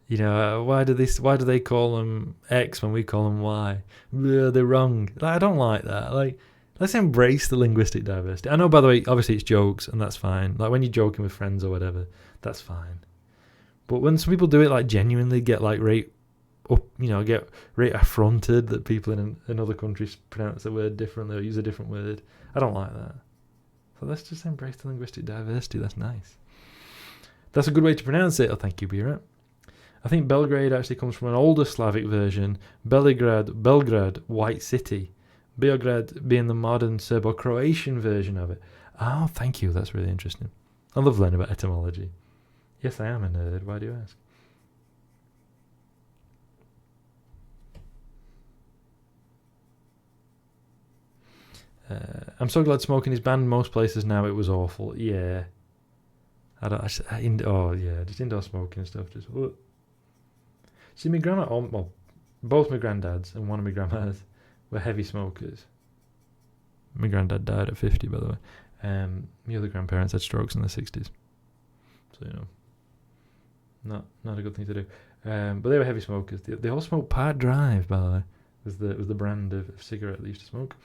You know, why do they call them X when we call them Y? They're wrong. Like, I don't like that. Like, let's embrace the linguistic diversity. I know, by the way, obviously it's jokes, and that's fine. Like, when you're joking with friends or whatever, that's fine. But when some people do it, like, genuinely get, like, get right affronted that people in another country pronounce a word differently or use a different word, I don't like that. So let's just embrace the linguistic diversity. That's nice. That's a good way to pronounce it. Oh, thank you, Bira. I think Belgrade actually comes from an older Slavic version, Belgrade, White City. Beograd being the modern Serbo-Croatian version of it. Oh, thank you. That's really interesting. I love learning about etymology. Yes, I am a nerd. Why do you ask? I'm so glad smoking is banned in most places now. It was awful. Yeah. Just indoor smoking and stuff. Just... See, my grandma, both my granddads and one of my grandmas were heavy smokers. My granddad died at 50, by the way. My other grandparents had strokes in their 60s. So, you know, not a good thing to do. But they were heavy smokers. They all smoked Part Drive, by the way. Was the brand of cigarette they used to smoke.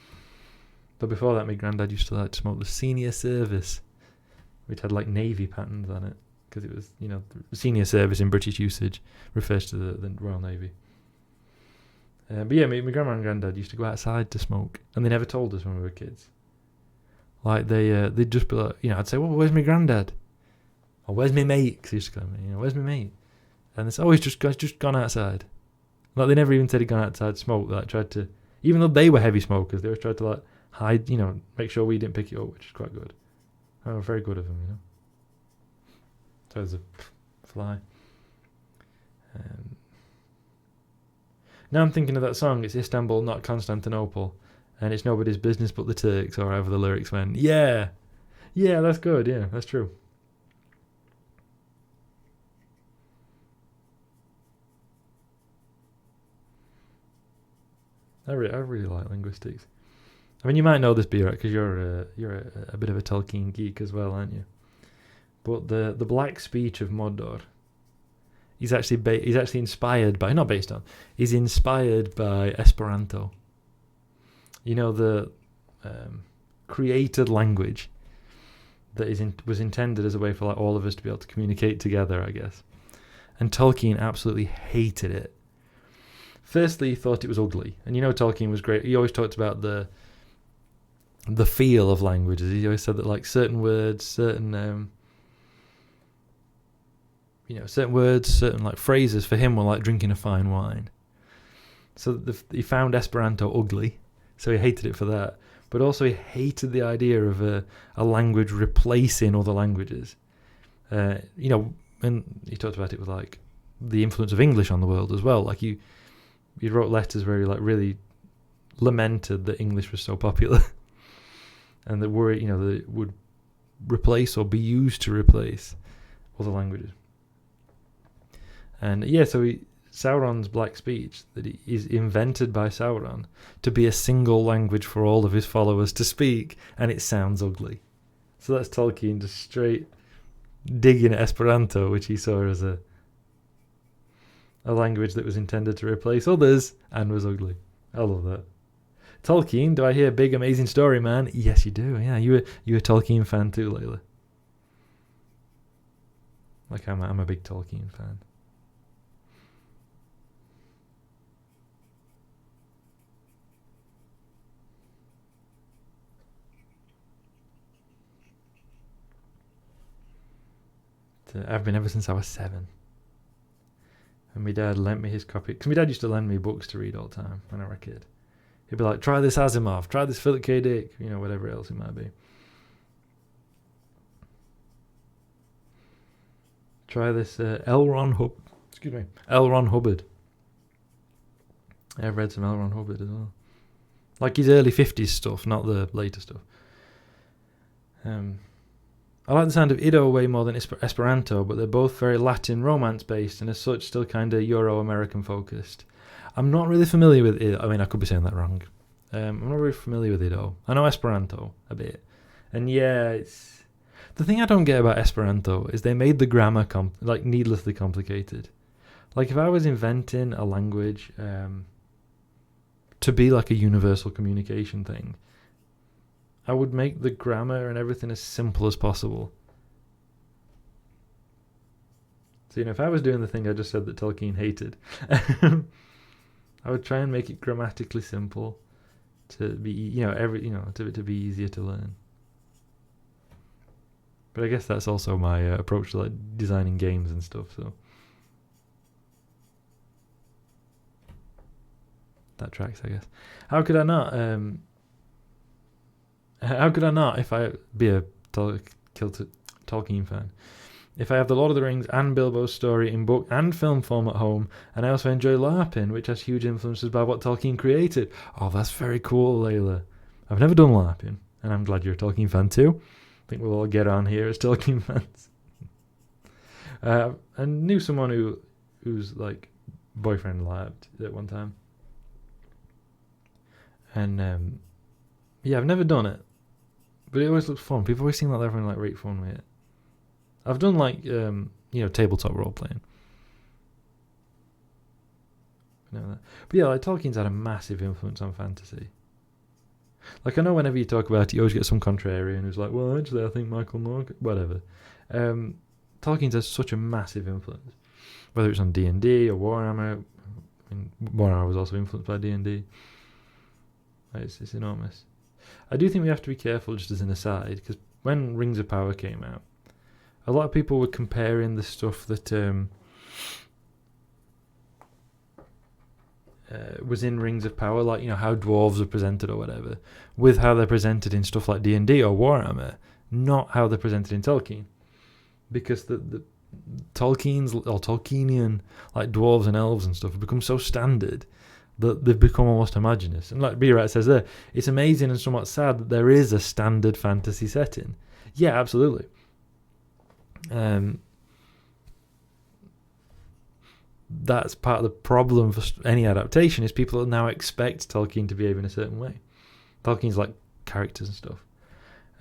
But before that, my granddad used to like to smoke the Senior Service, which had like navy patterns on it. Because it was, you know, senior service in British usage refers to the Royal Navy. But yeah, my grandma and granddad used to go outside to smoke, and they never told us when we were kids. Like they'd just be like, you know, I'd say, well, where's my granddad? Or where's my mate? Because he used to call me, you know, where's my mate? And they said, oh, he's just gone outside. Like they never even said he'd gone outside to smoke. They like tried to, even though they were heavy smokers, they always tried to like hide, you know, make sure we didn't pick it up, which is quite good. Oh, very good of them, you know. So there's a fly. Now I'm thinking of that song. It's Istanbul, not Constantinople, and it's nobody's business but the Turks, or however the lyrics went. Yeah, that's good. Yeah, that's true. I really like linguistics. I mean, you might know this, B, right? Because you're a bit of a Tolkien geek as well, aren't you? But the Black Speech of Mordor, he's actually inspired by, not based on, he's inspired by Esperanto. You know, the created language that was intended as a way for like all of us to be able to communicate together, I guess. And Tolkien absolutely hated it Firstly, he thought it was ugly. And Tolkien was great. He always talked about the feel of languages. He always said that like certain words, certain like phrases for him were like drinking a fine wine. So he found Esperanto ugly, so he hated it for that. But also he hated the idea of a language replacing other languages. And he talked about it with like the influence of English on the world as well. Like he wrote letters where he like really lamented that English was so popular, and that that it would replace or be used to replace other languages. And so Sauron's Black Speech, that is invented by Sauron to be a single language for all of his followers to speak, and it sounds ugly. So that's Tolkien just straight digging at Esperanto, which he saw as a language that was intended to replace others and was ugly. I love that. Tolkien, do I hear big amazing story, man? Yes, you do. Yeah, you a Tolkien fan too, Layla. Like I'm a big Tolkien fan. I've been ever since I was 7. And my dad lent me his copy. Because my dad used to lend me books to read all the time when I was a kid. He'd be like, try this Asimov, try this Philip K. Dick, whatever else it might be. Try this L. Ron Hubbard. I've read some L. Ron Hubbard as well. Like his early 50s stuff, not the later stuff. I like the sound of Ido way more than Esperanto, but they're both very Latin romance based and as such still kind of Euro-American focused. I'm not really familiar with Ido. I mean, I could be saying that wrong. I'm not really familiar with Ido. I know Esperanto a bit. And it's... The thing I don't get about Esperanto is they made the grammar needlessly complicated. Like if I was inventing a language to be like a universal communication thing, I would make the grammar and everything as simple as possible. So, if I was doing the thing I just said that Tolkien hated, I would try and make it grammatically simple to be, to be easier to learn. But I guess that's also my approach to like designing games and stuff. So that tracks, I guess. How could I not? How could I not if I be a Tolkien fan? If I have the Lord of the Rings and Bilbo's story in book and film form at home, and I also enjoy LARPing, which has huge influences by what Tolkien created. Oh, that's very cool, Layla. I've never done LARPing, and I'm glad you're a Tolkien fan too. I think we'll all get on here as Tolkien fans. I knew someone whose like boyfriend LARPed at one time, and I've never done it. But it always looks fun. People always seem like they're having like great fun with it. I've done like tabletop role playing. But yeah, like Tolkien's had a massive influence on fantasy. Like I know whenever you talk about it, you always get some contrarian who's like, well, actually, I think Michael Moore, whatever. Tolkien's has such a massive influence, whether it's on D&D or Warhammer. I mean, Warhammer was also influenced by D&D. It's enormous. I do think we have to be careful, just as an aside, because when Rings of Power came out, a lot of people were comparing the stuff that was in Rings of Power, like how dwarves are presented or whatever, with how they're presented in stuff like D&D or Warhammer, not how they're presented in Tolkien, because the Tolkienian like dwarves and elves and stuff have become so standard that they've become almost homogenous. And like B-Rat says there, it's amazing and somewhat sad that there is a standard fantasy setting. Yeah, absolutely. That's part of the problem for any adaptation, is people now expect Tolkien to behave in a certain way. Tolkien's like characters and stuff.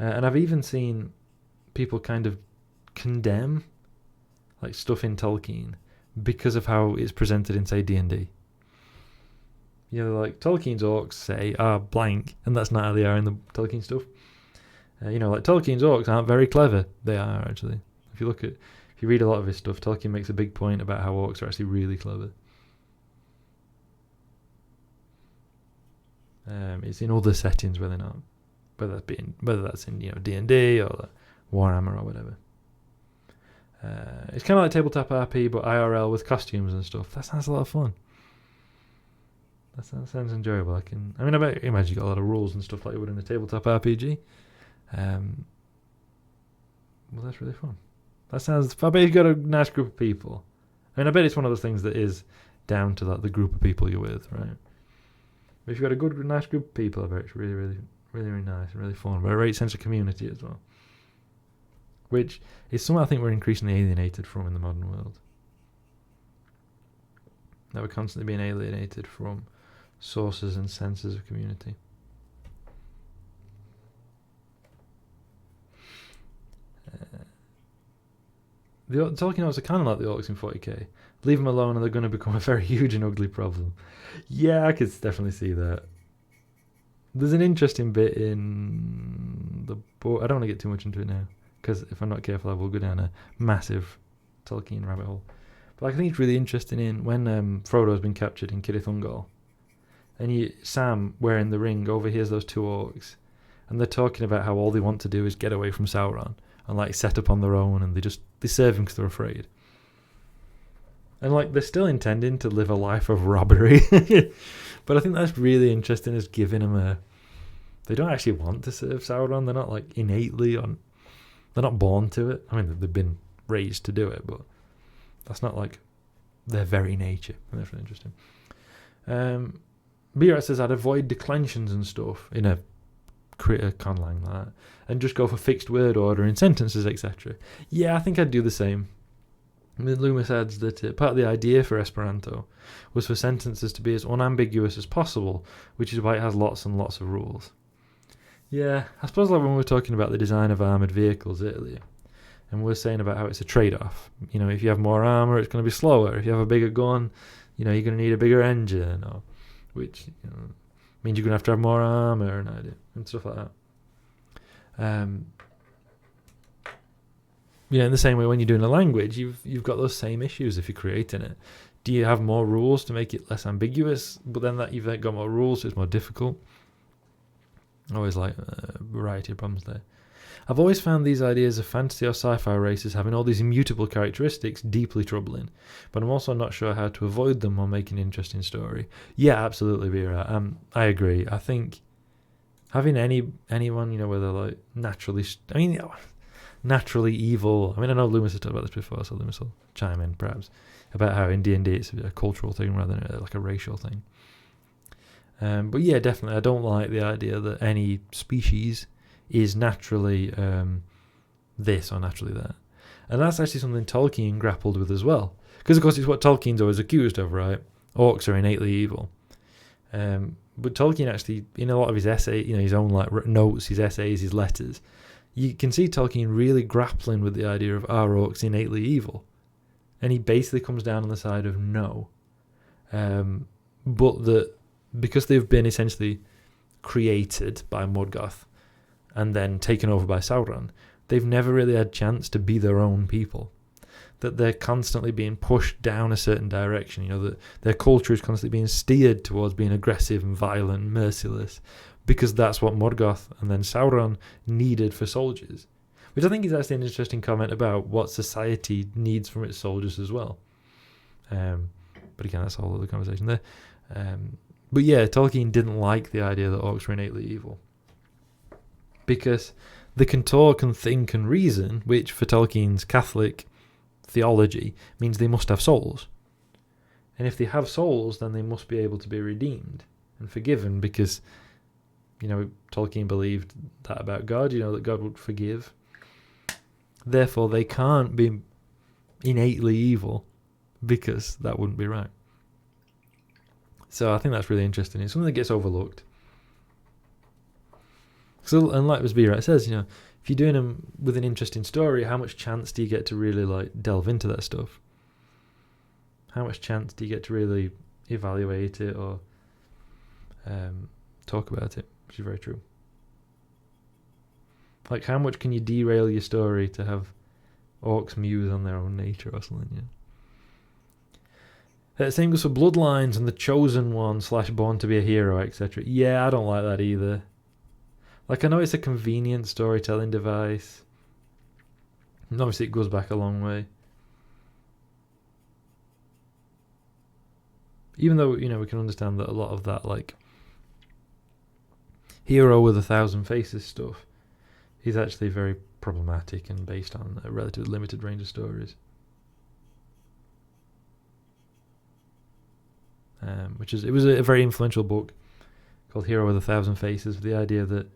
And I've even seen people kind of condemn like stuff in Tolkien because of how it's presented in, say, D&D. Like Tolkien's orcs say are blank, and that's not how they are in the Tolkien stuff. Like Tolkien's orcs aren't very clever. They are, actually. If you read a lot of his stuff, Tolkien makes a big point about how orcs are actually really clever. It's in other settings whether that's in D&D or Warhammer or whatever. It's kind of like tabletop RP, but IRL with costumes and stuff. That sounds a lot of fun. That sounds enjoyable. I imagine you got a lot of rules and stuff like you would in a tabletop RPG. Well, that's really fun. I bet you've got a nice group of people. I bet it's one of those things that is down to the group of people you're with, right? But if you've got a nice group of people, I bet it's really, really, really, really nice and really fun. But a great sense of community as well. Which is something I think we're increasingly alienated from in the modern world. That we're constantly being alienated from sources and senses of community. The Tolkien orcs are kind of like the orcs in 40k. Leave them alone and they're going to become a very huge and ugly problem. Yeah, I could definitely see that. There's an interesting bit in the book. I don't want to get too much into it now, because if I'm not careful, I will go down a massive Tolkien rabbit hole. But I think it's really interesting in when Frodo's been captured in Cirith Ungol, and Sam, wearing the ring, overhears those two orcs, and they're talking about how all they want to do is get away from Sauron and set up on their own, and they serve him because they're afraid. And they're still intending to live a life of robbery. But I think that's really interesting, as giving them they don't actually want to serve Sauron. They're not innately they're not born to it. They've been raised to do it, but that's not their very nature. And that's really interesting. Birat says I'd avoid declensions and stuff in a conlang like that, and just go for fixed word order in sentences, etc. Yeah, I think I'd do the same. Loomis adds that part of the idea for Esperanto was for sentences to be as unambiguous as possible, which is why it has lots and lots of rules. Yeah, I suppose when we were talking about the design of armoured vehicles earlier, and we were saying about how it's a trade-off. If you have more armour, it's going to be slower. If you have a bigger gun, you're going to need a bigger engine, which means you're going to have more armour and stuff like that. In the same way, when you're doing a language, you've got those same issues if you're creating it. Do you have more rules to make it less ambiguous? But then you've got more rules, so it's more difficult. Always a variety of problems there. I've always found these ideas of fantasy or sci-fi races having all these immutable characteristics deeply troubling, but I'm also not sure how to avoid them or make an interesting story. Yeah, absolutely, Vera. I agree. I think having anyone, where they're naturally evil. I know Loomis has talked about this before, so Loomis will chime in perhaps about how in D&D it's a cultural thing rather than a racial thing. But yeah, definitely, I don't like the idea that any species is naturally this or naturally that. And that's actually something Tolkien grappled with as well. Because, of course, it's what Tolkien's always accused of, right? Orcs are innately evil. But Tolkien actually, in a lot of his essays, his own notes, his essays, his letters, you can see Tolkien really grappling with the idea of are orcs innately evil. And he basically comes down on the side of no. But that because they've been essentially created by Morgoth and then taken over by Sauron, they've never really had a chance to be their own people. That they're constantly being pushed down a certain direction. That their culture is constantly being steered towards being aggressive and violent and merciless, because that's what Morgoth and then Sauron needed for soldiers. Which I think is actually an interesting comment about what society needs from its soldiers as well. But again, that's a whole other conversation there. But yeah, Tolkien didn't like the idea that orcs were innately evil, because they can talk and think and reason, which for Tolkien's Catholic theology means they must have souls. And if they have souls, then they must be able to be redeemed and forgiven, because Tolkien believed that about God, that God would forgive. Therefore, they can't be innately evil, because that wouldn't be right. So I think that's really interesting. It's something that gets overlooked. So, and like Birat says, if you're doing them with an interesting story, how much chance do you get to really delve into that stuff? How much chance do you get to really evaluate it or talk about it? Which is very true. How much can you derail your story to have orcs muse on their own nature or something? Same goes for Bloodlines and The Chosen One / Born to be a Hero, etc. Yeah, I don't like that either. Like, I know it's a convenient storytelling device. And obviously it goes back a long way. Even though, you know, we can understand that a lot of that, like, hero with 1,000 faces stuff is actually very problematic and based on a relatively limited range of stories. It was a very influential book called Hero with 1,000 Faces, with the idea that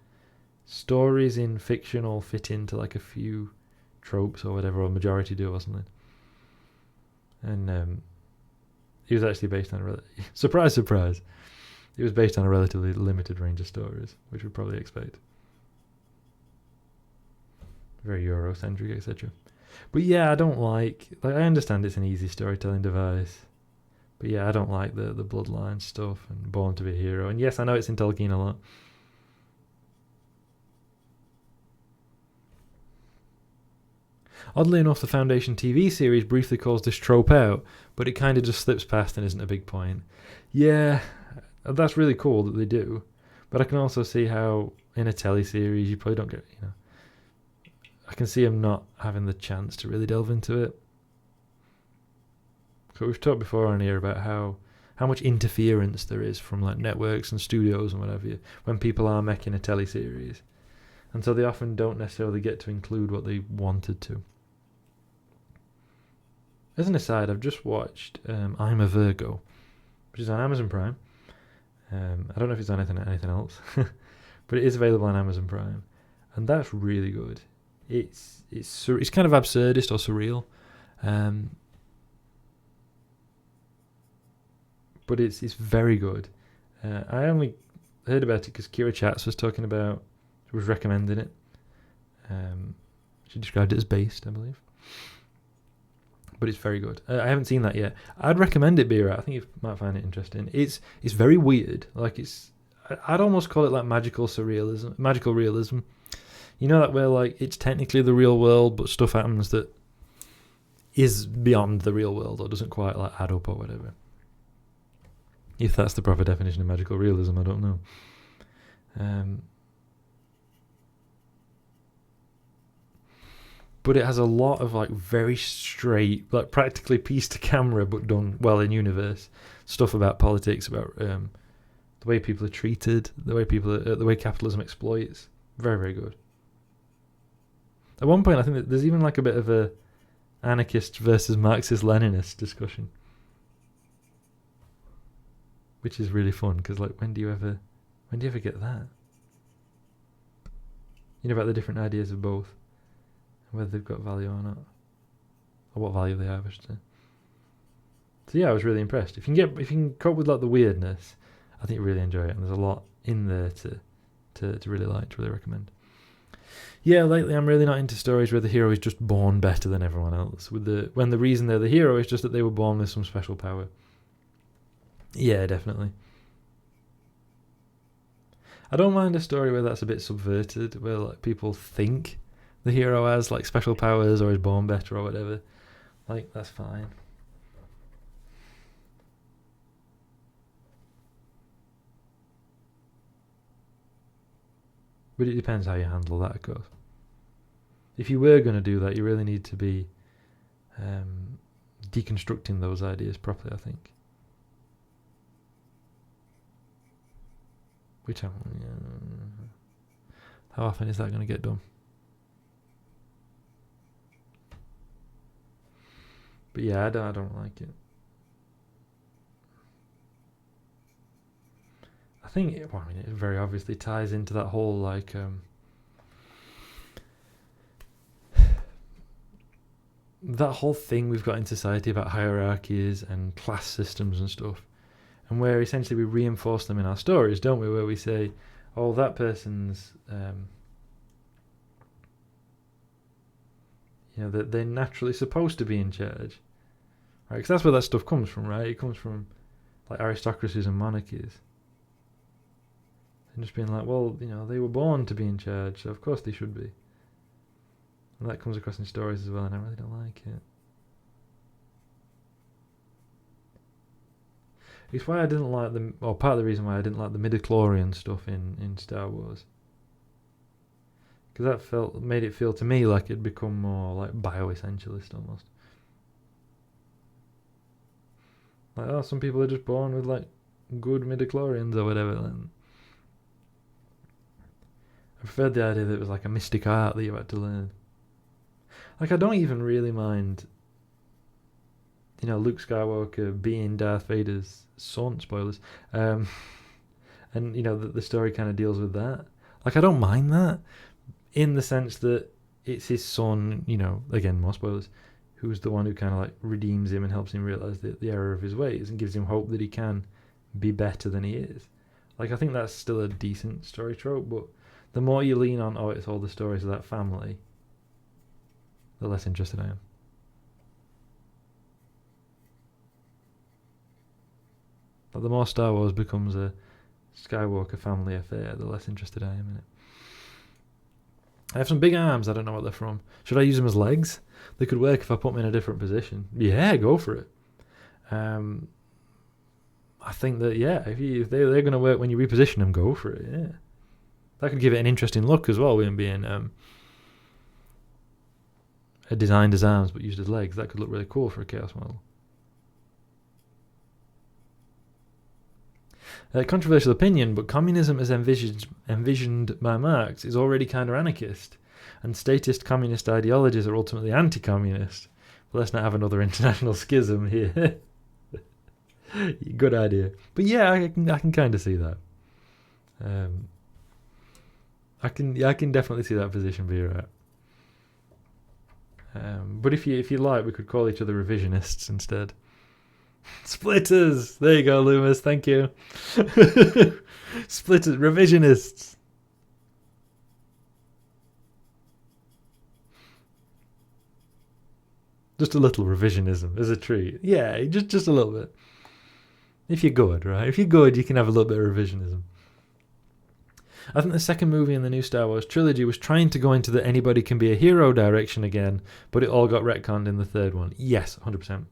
stories in fiction all fit into like a few tropes or whatever, or majority do or something. And it was actually based on surprise, surprise. It was based on a relatively limited range of stories, which we'd probably expect. Very Eurocentric, etc. But yeah, I don't like I understand it's an easy storytelling device. But yeah, I don't like the Bloodline stuff and Born to be a Hero. And yes, I know it's in Tolkien a lot. Oddly enough, the Foundation TV series briefly calls this trope out, but it kind of just slips past and isn't a big point. Yeah, that's really cool that they do. But I can also see how in a telly series you probably don't get, you know. I can see them not having the chance to really delve into it. So we've talked before on here about how much interference there is from like networks and studios and whatever when people are making a telly series, and so they often don't necessarily get to include what they wanted to. As an aside, I've just watched I'm a Virgo, which is on Amazon Prime. I don't know if it's on anything else, but it is available on Amazon Prime, and that's really good. It's kind of absurdist or surreal. But it's very good. I only heard about it because Kira Chats was recommending it. She described it as based, I believe. But it's very good. I haven't seen that yet. I'd recommend it, Bira. I think you might find it interesting. It's very weird. Like I'd almost call it like magical realism. You know that where like it's technically the real world, but stuff happens that is beyond the real world or doesn't quite like add up or whatever. If that's the proper definition of magical realism, I don't know. But it has a lot of like very straight, like practically piece to camera, but done well in universe stuff about politics, about the way people are treated, the way capitalism exploits. Very, very good. At one point, I think that there's even like a bit of a anarchist versus Marxist-Leninist discussion, which is really fun because like when do you ever get that? You know, about the different ideas of both and whether they've got value or not, or what value they have, I should say. So yeah, I was really impressed. If you can cope with like the weirdness, I think you really enjoy it, and there's a lot in there to really like, to really recommend. Yeah, lately I'm really not into stories where the hero is just born better than everyone else. When the reason they're the hero is just that they were born with some special power. Yeah, definitely. I don't mind a story where that's a bit subverted, where like people think the hero has like special powers or is born better or whatever. Like, that's fine. But it depends how you handle that, of course. If you were going to do that, you really need to be deconstructing those ideas properly, I think. How often is that going to get done? But yeah, I don't like it. I think it very obviously ties into that whole like that whole thing we've got in society about hierarchies and class systems and stuff, and where essentially we reinforce them in our stories, don't we? Where we say, "Oh, that person's, that they're naturally supposed to be in charge," right? Because that's where that stuff comes from, right? It comes from like aristocracies and monarchies. And just being like, well, they were born to be in charge, so of course they should be. And that comes across in stories as well, and I really don't like it. It's why I didn't like the, or part of the reason why I didn't like the midichlorian stuff in Star Wars. Because that made it feel to me like it'd become more like bioessentialist almost. Like, oh, some people are just born with like good midichlorians or whatever. And I preferred the idea that it was like a mystic art that you had to learn. Like, I don't even really mind, Luke Skywalker being Darth Vader's son, spoilers. And, the story kind of deals with that. Like, I don't mind that, in the sense that it's his son, again, more spoilers, who's the one who kind of like redeems him and helps him realize the error of his ways and gives him hope that he can be better than he is. Like, I think that's still a decent story trope, but the more you lean on, it's all the stories of that family, the less interested I am. But the more Star Wars becomes a Skywalker family affair, the less interested I am in it. I have some big arms, I don't know what they're from. Should I use them as legs? They could work if I put them in a different position. Yeah, go for it. I think that, if they're going to work when you reposition them, go for it, yeah. That could give it an interesting look as well, with them being designed as arms but used as legs. That could look really cool for a Chaos model. Controversial opinion, but communism as envisioned by Marx is already kind of anarchist, and statist communist ideologies are ultimately anti-communist. But let's not have another international schism here. Good idea. But yeah, I can kind of see that. I can definitely see that position be right. But if you like, we could call each other revisionists instead. Splitters! There you go, Loomis, thank you. Splitters, revisionists. Just a little revisionism as a treat. Yeah, just a little bit. If you're good, right? If you're good, you can have a little bit of revisionism. I think the second movie in the new Star Wars trilogy was trying to go into the anybody can be a hero direction again, but it all got retconned in the third one. Yes, 100%.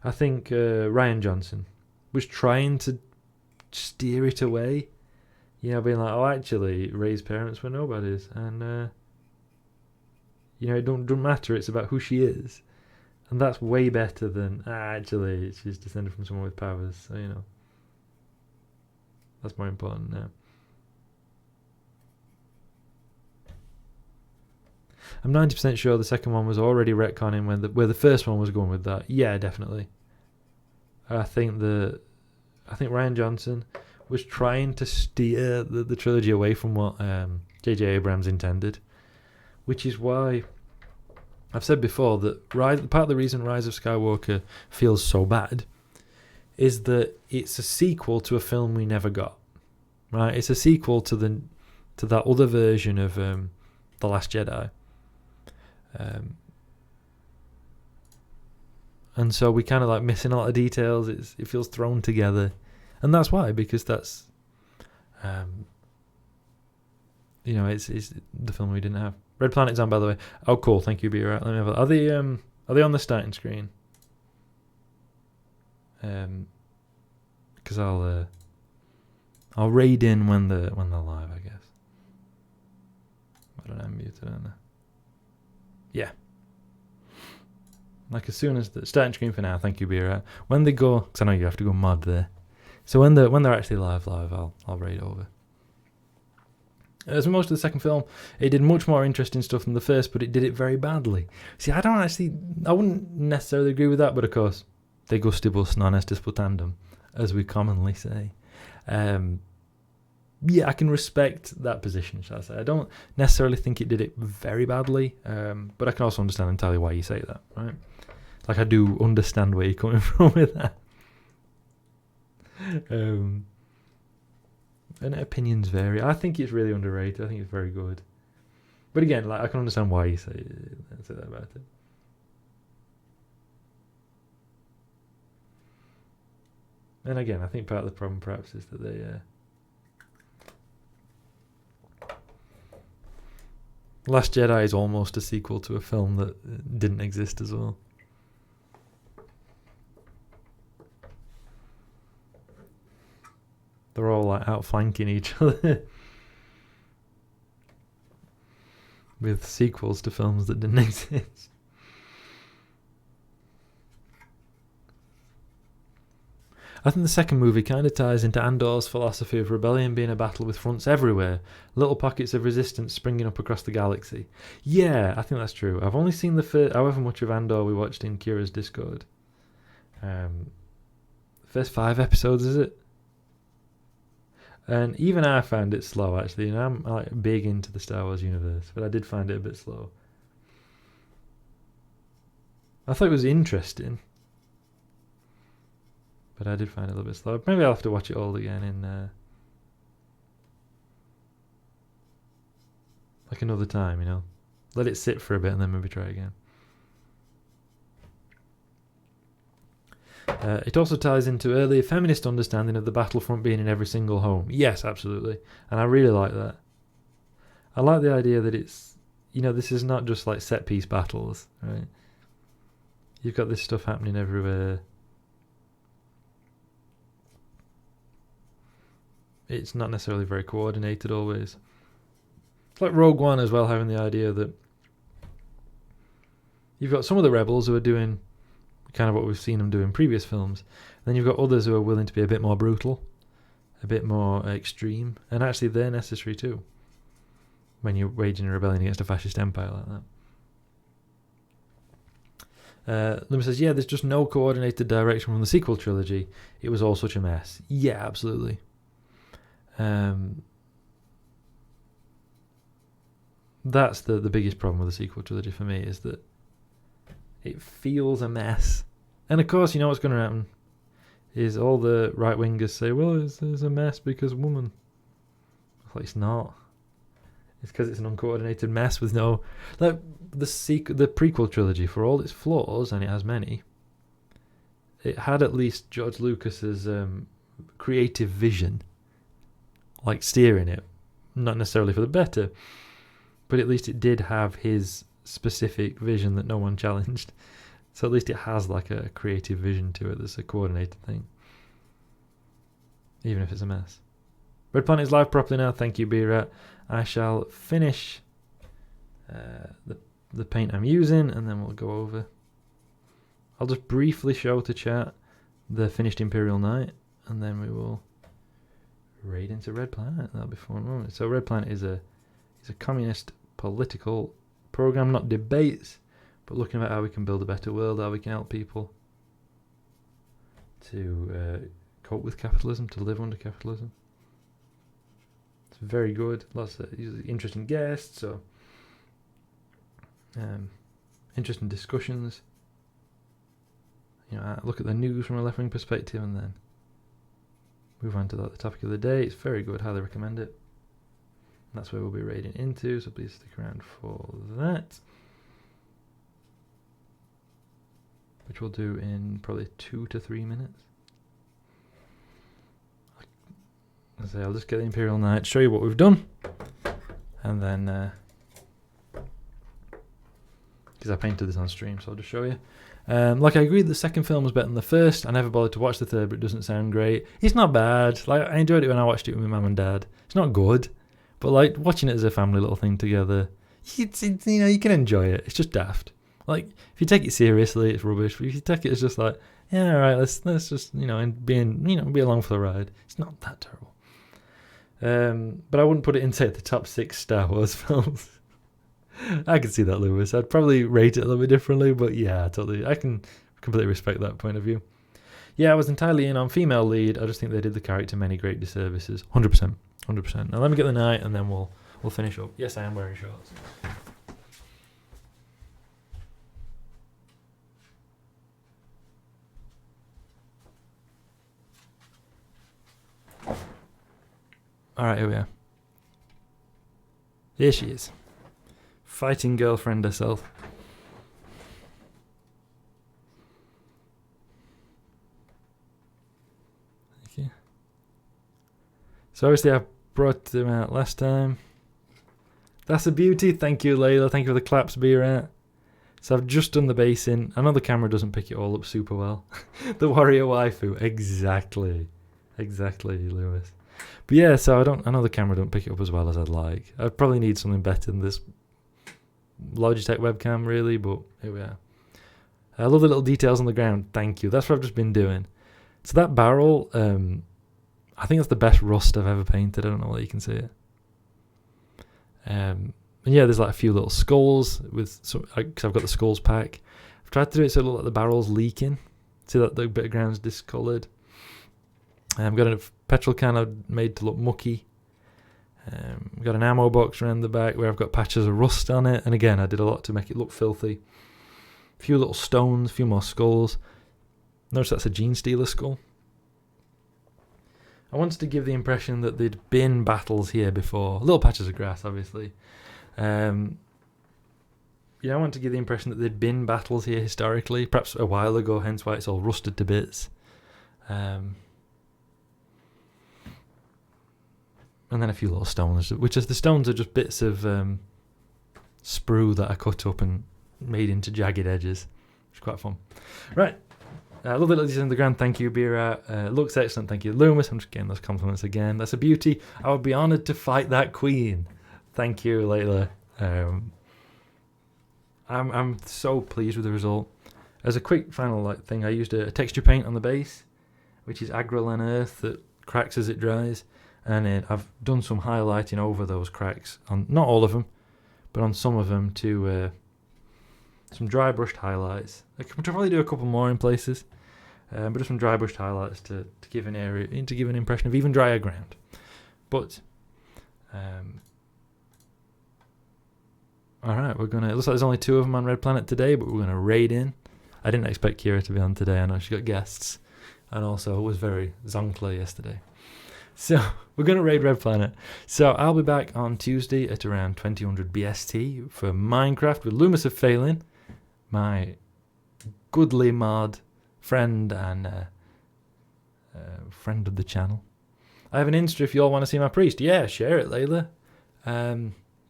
I think Rian Johnson was trying to steer it away. Being like, actually, Rey's parents were nobodies. And, it don't matter. It's about who she is. And that's way better than, actually, she's descended from someone with powers. So, that's more important now. I'm 90% sure the second one was already retconning where the first one was going with that. Yeah, definitely. I think Rian Johnson was trying to steer the trilogy away from what J.J. Abrams intended, which is why I've said before that part of the reason Rise of Skywalker feels so bad is that it's a sequel to a film we never got. Right? It's a sequel to that other version of The Last Jedi. And so we kind of like missing a lot of details. It feels thrown together, and that's why, because that's it's the film we didn't have. Red Planet's on, by the way. Oh, cool. Thank you, B. Right. Let me have are they on the starting screen? Because I'll raid in when they're live, I guess. I don't know, I'm muted, aren't I? Yeah. Like, as soon as the starting screen for now, thank you, Beer. When they go, because I know you have to go mod there. So when they're actually live, I'll raid over. As most of the second film, it did much more interesting stuff than the first, but it did it very badly. See, I wouldn't necessarily agree with that, but of course, de gustibus non est disputandum, as we commonly say. Yeah, I can respect that position, shall I say. I don't necessarily think it did it very badly, but I can also understand entirely why you say that, right? Like, I do understand where you're coming from with that. And opinions vary. I think it's really underrated. I think it's very good. But again, like, I can understand why you say that about it. And again, I think part of the problem perhaps is that they... Last Jedi is almost a sequel to a film that didn't exist as well. outflanking each other with sequels to films that didn't exist. I think the second movie kind of ties into Andor's philosophy of rebellion being a battle with fronts everywhere, little pockets of resistance springing up across the galaxy. Yeah, I think that's true. I've only seen the first, however much of Andor we watched in Kira's Discord. First 5 episodes, is it? And even I found it slow, actually. And I'm like big into the Star Wars universe, but I did find it a bit slow. I thought it was interesting, but I did find it a little bit slow. Maybe I'll have to watch it all again in like another time, you know. Let it sit for a bit and then maybe try again. It also ties into earlier feminist understanding of the battlefront being in every single home. Yes, absolutely. And I really like that. I like the idea that it's, you know, this is not just like set piece battles, right? You've got this stuff happening everywhere. It's not necessarily very coordinated always. It's like Rogue One as well, having the idea that you've got some of the rebels who are doing kind of what we've seen them do in previous films. And then you've got others who are willing to be a bit more brutal, a bit more extreme, and actually they're necessary too when you're waging a rebellion against a fascist empire like that. Luma says, yeah, there's just no coordinated direction from the sequel trilogy. It was all such a mess. Yeah, absolutely. That's the biggest problem with the sequel trilogy for me, is that it feels a mess. And of course, you know what's going to happen is all the right-wingers say, well, it's a mess because woman. Well, it's not. It's because it's an uncoordinated mess with no... Like, the prequel trilogy, for all its flaws, and it has many, it had at least George Lucas's creative vision, like steering it. Not necessarily for the better, but at least it did have his specific vision that no one challenged. So at least it has like a creative vision to it that's a coordinated thing, even if it's a mess. Red Planet is live properly now. Thank you, B-Rat. I shall finish the paint I'm using, and then we'll go over. I'll just briefly show to chat the finished Imperial Knight, and then we will raid into Red Planet. That'll be fun, won't it? So Red Planet is a communist political program, not debates, but looking at how we can build a better world, how we can help people to cope with capitalism, to live under capitalism. It's very good. Lots of interesting guests, so interesting discussions. You know, look at the news from a left-wing perspective, and then move on to the topic of the day. It's very good. Highly recommend it. And that's where we'll be raiding into, so please stick around for that, which we'll do in probably 2 to 3 minutes. As I say, I'll just get the Imperial Knight, show you what we've done, and then because I painted this on stream, so I'll just show you. Like, I agree the second film was better than the first. I never bothered to watch the third, but it doesn't sound great. It's not bad. Like, I enjoyed it when I watched it with my mum and dad. It's not good, but like watching it as a family little thing together, it's you know, you can enjoy it. It's just daft. Like, if you take it seriously, it's rubbish. But if you take it as just like, yeah, all right, let's just, you know, and be along for the ride. It's not that terrible. But I wouldn't put it into the top 6 Star Wars films. I can see that, Lewis. I'd probably rate it a little bit differently, but yeah, totally. I can completely respect that point of view. Yeah, I was entirely in on female lead. I just think they did the character many great disservices. 100%. 100%. Now let me get the knight, and then we'll finish up. Yes, I am wearing shorts. Alright, here we are. Here she is. Fighting girlfriend herself. Thank you. So obviously I brought them out last time. That's a beauty. Thank you, Layla. Thank you for the claps, B-Rat. So I've just done the basing. I know the camera doesn't pick it all up super well. The warrior waifu. Exactly. Exactly, Lewis. But yeah, so I know the camera don't pick it up as well as I'd like. I probably need something better than this Logitech webcam, really, but here we are. I love the little details on the ground. Thank you. That's what I've just been doing. So that barrel, I think that's the best rust I've ever painted. I don't know whether you can see it. And yeah, there's like a few little skulls with some, because I've got the skulls pack. I've tried to do it so it looks like the barrel's leaking. See that the bit of ground's discoloured. I've got a petrol can I've made to look mucky. I've got an ammo box around the back where I've got patches of rust on it. And again, I did a lot to make it look filthy. A few little stones, a few more skulls. Notice that's a Gene Stealer skull. I wanted to give the impression that there'd been battles here before. Little patches of grass, obviously. I want to give the impression that there'd been battles here historically, perhaps a while ago, hence why it's all rusted to bits. And then a few little stones, which is the stones are just bits of sprue that I cut up and made into jagged edges, which is quite fun. Right. I love the little on the ground. Thank you, Bira. Looks excellent. Thank you, Loomis. I'm just getting those compliments again. That's a beauty. I would be honoured to fight that queen. Thank you, Layla. I'm so pleased with the result. As a quick final thing, I used a texture paint on the base, which is Agrolin Earth that cracks as it dries, and I've done some highlighting over those cracks on not all of them, but on some of them to some dry brushed highlights. I could probably do a couple more in places, but just some dry brushed highlights to give an area, to give an impression of even drier ground. But all right, we're gonna. It looks like there's only 2 of them on Red Planet today, but we're gonna raid in. I didn't expect Kira to be on today. I know she got guests, and also was very zonkler yesterday. So we're gonna raid Red Planet. So I'll be back on Tuesday at around 2000 BST for Minecraft with Loomis of Phelan, my goodly mod friend and friend of the channel. I have an Insta if you all want to see my priest. Yeah, share it, Layla.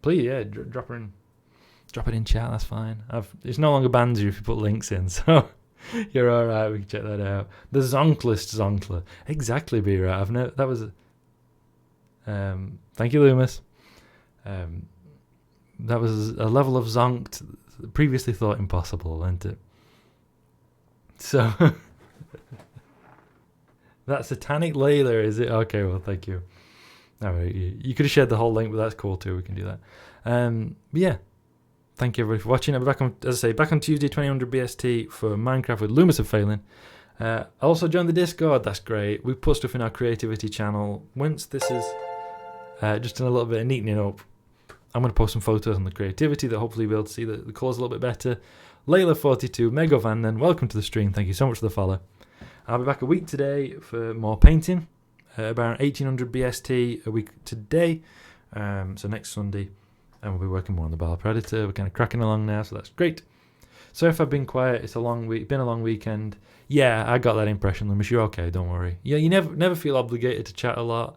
Please, yeah, drop it in chat. That's fine. It's no longer bans you if you put links in, so you're all right. We can check that out. The Zonklist Zonkler, exactly. Be right. That was. Thank you, Loomis. That was a level of zonked previously thought impossible, wasn't it? So that satanic Layla, is it? Okay, well, thank you. All right, you could have shared the whole link, but that's cool too. We can do that. But yeah, thank you everybody for watching. I'll be back on, as I say, back on Tuesday, 2000 BST for Minecraft with Loomis of Phelan. I also joined the Discord. That's great. We put stuff in our creativity channel. Once this is just in a little bit of neatening up, I'm going to post some photos on the creativity that hopefully you'll be able to see the colours a little bit better. Layla42, Mega Van, then welcome to the stream. Thank you so much for the follow. I'll be back a week today for more painting. About 1800 BST a week today. So next Sunday. And we'll be working more on the Baal Predator. We're kind of cracking along now, so that's great. So if I've been quiet, it's a long week. Been a long weekend. Yeah, I got that impression, Loomis. You're okay, don't worry. Yeah, you never feel obligated to chat a lot.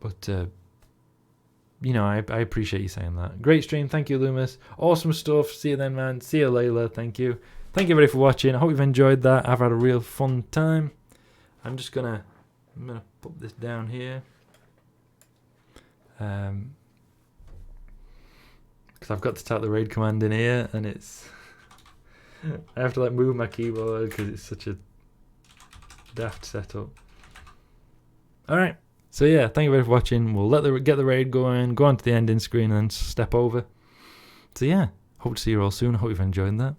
But I appreciate you saying that. Great stream. Thank you, Loomis. Awesome stuff. See you then, man. See you, Layla. Thank you. Thank you everybody for watching. I hope you've enjoyed that. I've had a real fun time. I'm gonna put this down here. Because I've got to type the raid command in here, and it's I have to move my keyboard because it's such a daft setup. All right, so yeah, thank you very much for watching. We'll get the raid going, go on to the ending screen, and then step over. So yeah, hope to see you all soon. I hope you've enjoyed that.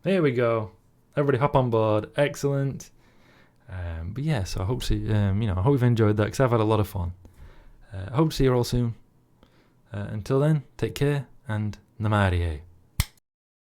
Here we go. Everybody hop on board. Excellent. But yeah, so I hope to see, I hope you've enjoyed that because I've had a lot of fun. I hope to see you all soon. Until then, take care and Namarie.